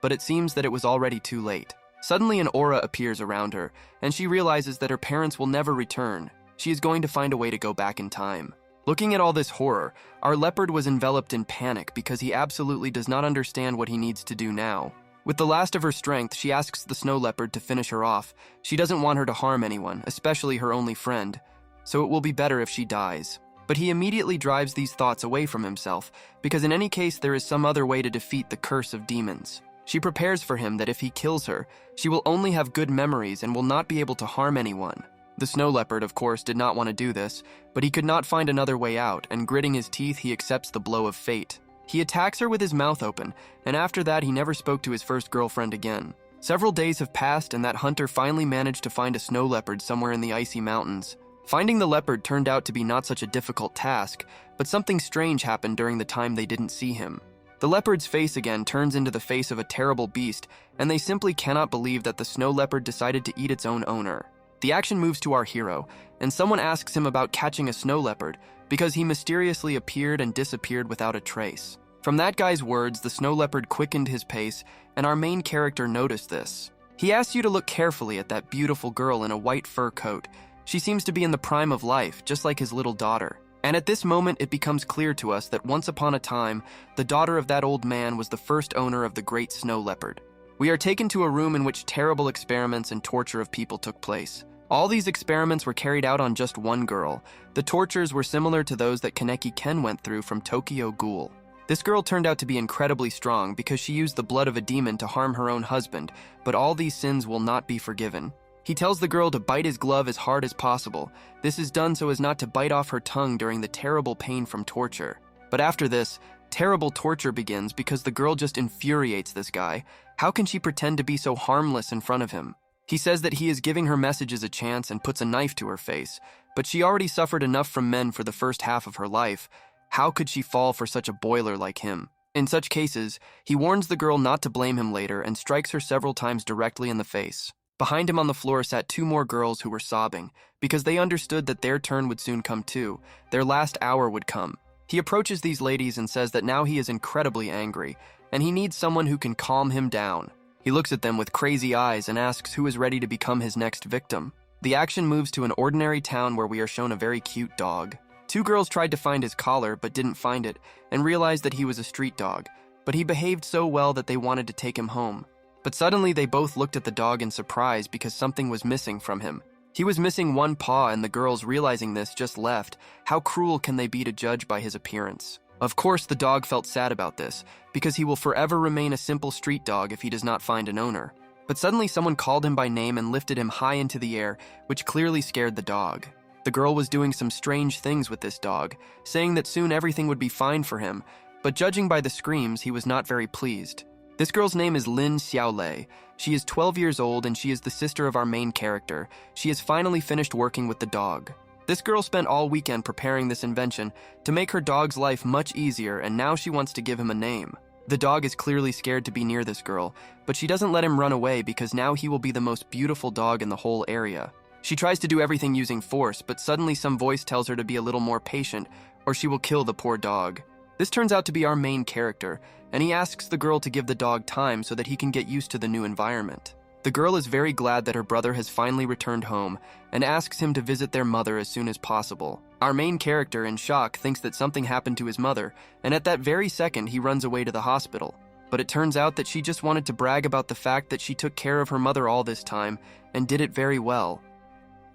But it seems that it was already too late. Suddenly an aura appears around her, and she realizes that her parents will never return. She is going to find a way to go back in time. Looking at all this horror, our leopard was enveloped in panic because he absolutely does not understand what he needs to do now. With the last of her strength, she asks the snow leopard to finish her off. She doesn't want her to harm anyone, especially her only friend, so it will be better if she dies. But he immediately drives these thoughts away from himself, because in any case there is some other way to defeat the curse of demons. She prepares for him that if he kills her, she will only have good memories and will not be able to harm anyone. The snow leopard, of course, did not want to do this, but he could not find another way out, and gritting his teeth, he accepts the blow of fate. He attacks her with his mouth open, and after that he never spoke to his first girlfriend again. Several days have passed, and that hunter finally managed to find a snow leopard somewhere in the icy mountains. Finding the leopard turned out to be not such a difficult task, but something strange happened during the time they didn't see him. The leopard's face again turns into the face of a terrible beast, and they simply cannot believe that the snow leopard decided to eat its own owner. The action moves to our hero, and someone asks him about catching a snow leopard because he mysteriously appeared and disappeared without a trace. From that guy's words, the snow leopard quickened his pace, and our main character noticed this. He asks you to look carefully at that beautiful girl in a white fur coat. She seems to be in the prime of life, just like his little daughter. And at this moment, it becomes clear to us that once upon a time, the daughter of that old man was the first owner of the great snow leopard. We are taken to a room in which terrible experiments and torture of people took place. All these experiments were carried out on just one girl. The tortures were similar to those that Kaneki Ken went through from Tokyo Ghoul. This girl turned out to be incredibly strong because she used the blood of a demon to harm her own husband, but all these sins will not be forgiven. He tells the girl to bite his glove as hard as possible. This is done so as not to bite off her tongue during the terrible pain from torture. But after this, terrible torture begins because the girl just infuriates this guy. How can she pretend to be so harmless in front of him? He says that he is giving her messages a chance and puts a knife to her face, but she already suffered enough from men for the first half of her life. How could she fall for such a boiler like him? In such cases, he warns the girl not to blame him later and strikes her several times directly in the face. Behind him on the floor sat two more girls who were sobbing, because they understood that their turn would soon come too. Their last hour would come. He approaches these ladies and says that now he is incredibly angry, and he needs someone who can calm him down. He looks at them with crazy eyes and asks who is ready to become his next victim. The action moves to an ordinary town where we are shown a very cute dog. Two girls tried to find his collar but didn't find it and realized that he was a street dog, but he behaved so well that they wanted to take him home. But suddenly they both looked at the dog in surprise because something was missing from him. He was missing one paw, and the girls, realizing this, just left. How cruel can they be to judge by his appearance? Of course, the dog felt sad about this, because he will forever remain a simple street dog if he does not find an owner. But suddenly someone called him by name and lifted him high into the air, which clearly scared the dog. The girl was doing some strange things with this dog, saying that soon everything would be fine for him, but judging by the screams, he was not very pleased. This girl's name is Lin Xiaolei. She is 12 years old and she is the sister of our main character. She has finally finished working with the dog. This girl spent all weekend preparing this invention to make her dog's life much easier, and now she wants to give him a name. The dog is clearly scared to be near this girl, but she doesn't let him run away because now he will be the most beautiful dog in the whole area. She tries to do everything using force, but suddenly some voice tells her to be a little more patient, or she will kill the poor dog. This turns out to be our main character, and he asks the girl to give the dog time so that he can get used to the new environment. The girl is very glad that her brother has finally returned home and asks him to visit their mother as soon as possible. Our main character, in shock, thinks that something happened to his mother, and at that very second he runs away to the hospital. But it turns out that she just wanted to brag about the fact that she took care of her mother all this time and did it very well.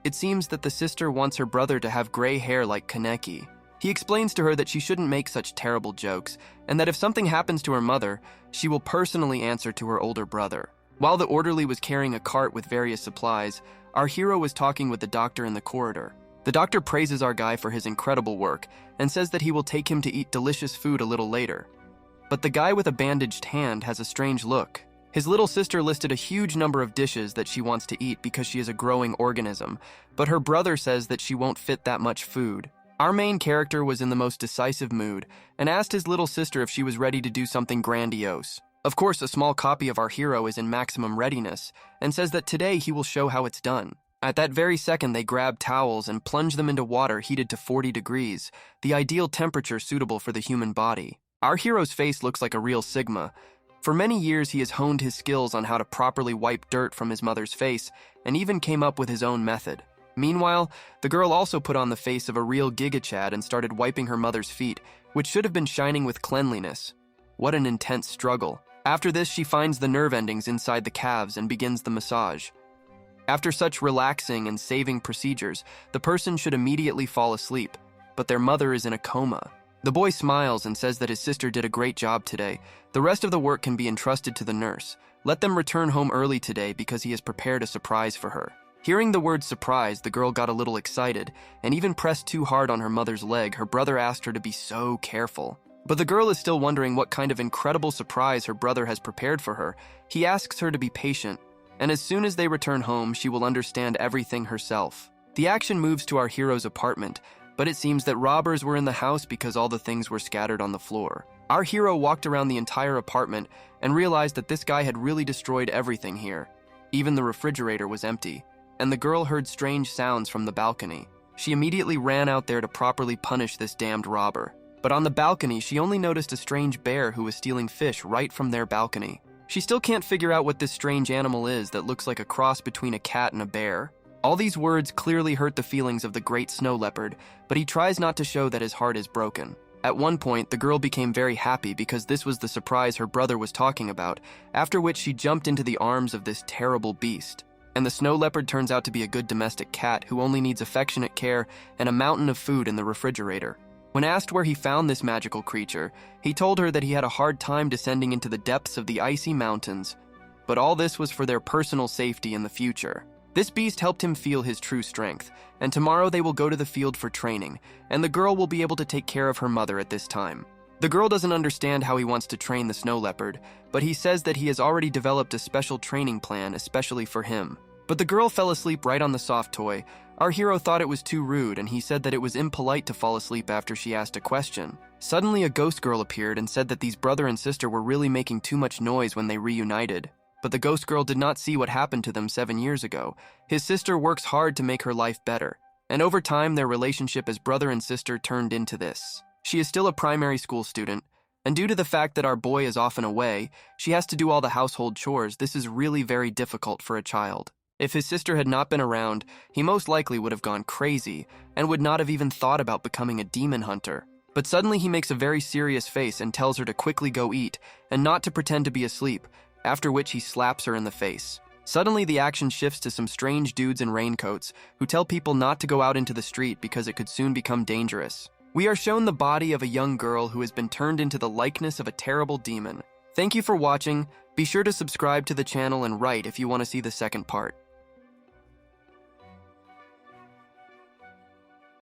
It seems that the sister wants her brother to have gray hair like Kaneki. He explains to her that she shouldn't make such terrible jokes, and that if something happens to her mother, she will personally answer to her older brother. While the orderly was carrying a cart with various supplies, our hero was talking with the doctor in the corridor. The doctor praises our guy for his incredible work and says that he will take him to eat delicious food a little later. But the guy with a bandaged hand has a strange look. His little sister listed a huge number of dishes that she wants to eat because she is a growing organism, but her brother says that she won't fit that much food. Our main character was in the most decisive mood and asked his little sister if she was ready to do something grandiose. Of course, a small copy of our hero is in maximum readiness and says that today he will show how it's done. At that very second, they grab towels and plunge them into water heated to 40 degrees, the ideal temperature suitable for the human body. Our hero's face looks like a real Sigma. For many years, he has honed his skills on how to properly wipe dirt from his mother's face and even came up with his own method. Meanwhile, the girl also put on the face of a real Giga Chad and started wiping her mother's feet, which should have been shining with cleanliness. What an intense struggle. After this, she finds the nerve endings inside the calves and begins the massage. After such relaxing and saving procedures, the person should immediately fall asleep, but their mother is in a coma. The boy smiles and says that his sister did a great job today. The rest of the work can be entrusted to the nurse. Let them return home early today because he has prepared a surprise for her. Hearing the word surprise, the girl got a little excited and even pressed too hard on her mother's leg. Her brother asked her to be so careful. But the girl is still wondering what kind of incredible surprise her brother has prepared for her. He asks her to be patient, and as soon as they return home, she will understand everything herself. The action moves to our hero's apartment, but it seems that robbers were in the house because all the things were scattered on the floor. Our hero walked around the entire apartment and realized that this guy had really destroyed everything here. Even the refrigerator was empty, and the girl heard strange sounds from the balcony. She immediately ran out there to properly punish this damned robber. But on the balcony, she only noticed a strange bear who was stealing fish right from their balcony. She still can't figure out what this strange animal is that looks like a cross between a cat and a bear. All these words clearly hurt the feelings of the great snow leopard, but he tries not to show that his heart is broken. At one point, the girl became very happy because this was the surprise her brother was talking about, after which she jumped into the arms of this terrible beast. And the snow leopard turns out to be a good domestic cat who only needs affectionate care and a mountain of food in the refrigerator. When asked where he found this magical creature, he told her that he had a hard time descending into the depths of the icy mountains, but all this was for their personal safety in the future. This beast helped him feel his true strength, and tomorrow they will go to the field for training, and the girl will be able to take care of her mother at this time. The girl doesn't understand how he wants to train the snow leopard, but he says that he has already developed a special training plan especially for him. But the girl fell asleep right on the soft toy. Our hero thought it was too rude, and he said that it was impolite to fall asleep after she asked a question. Suddenly, a ghost girl appeared and said that these brother and sister were really making too much noise when they reunited. But the ghost girl did not see what happened to them 7 years ago. His sister works hard to make her life better, and over time, their relationship as brother and sister turned into this. She is still a primary school student, and due to the fact that our boy is often away, she has to do all the household chores. This is really very difficult for a child. If his sister had not been around, he most likely would have gone crazy and would not have even thought about becoming a demon hunter. But suddenly he makes a very serious face and tells her to quickly go eat and not to pretend to be asleep, after which he slaps her in the face. Suddenly the action shifts to some strange dudes in raincoats who tell people not to go out into the street because it could soon become dangerous. We are shown the body of a young girl who has been turned into the likeness of a terrible demon. Thank you for watching. Be sure to subscribe to the channel and write if you want to see the second part.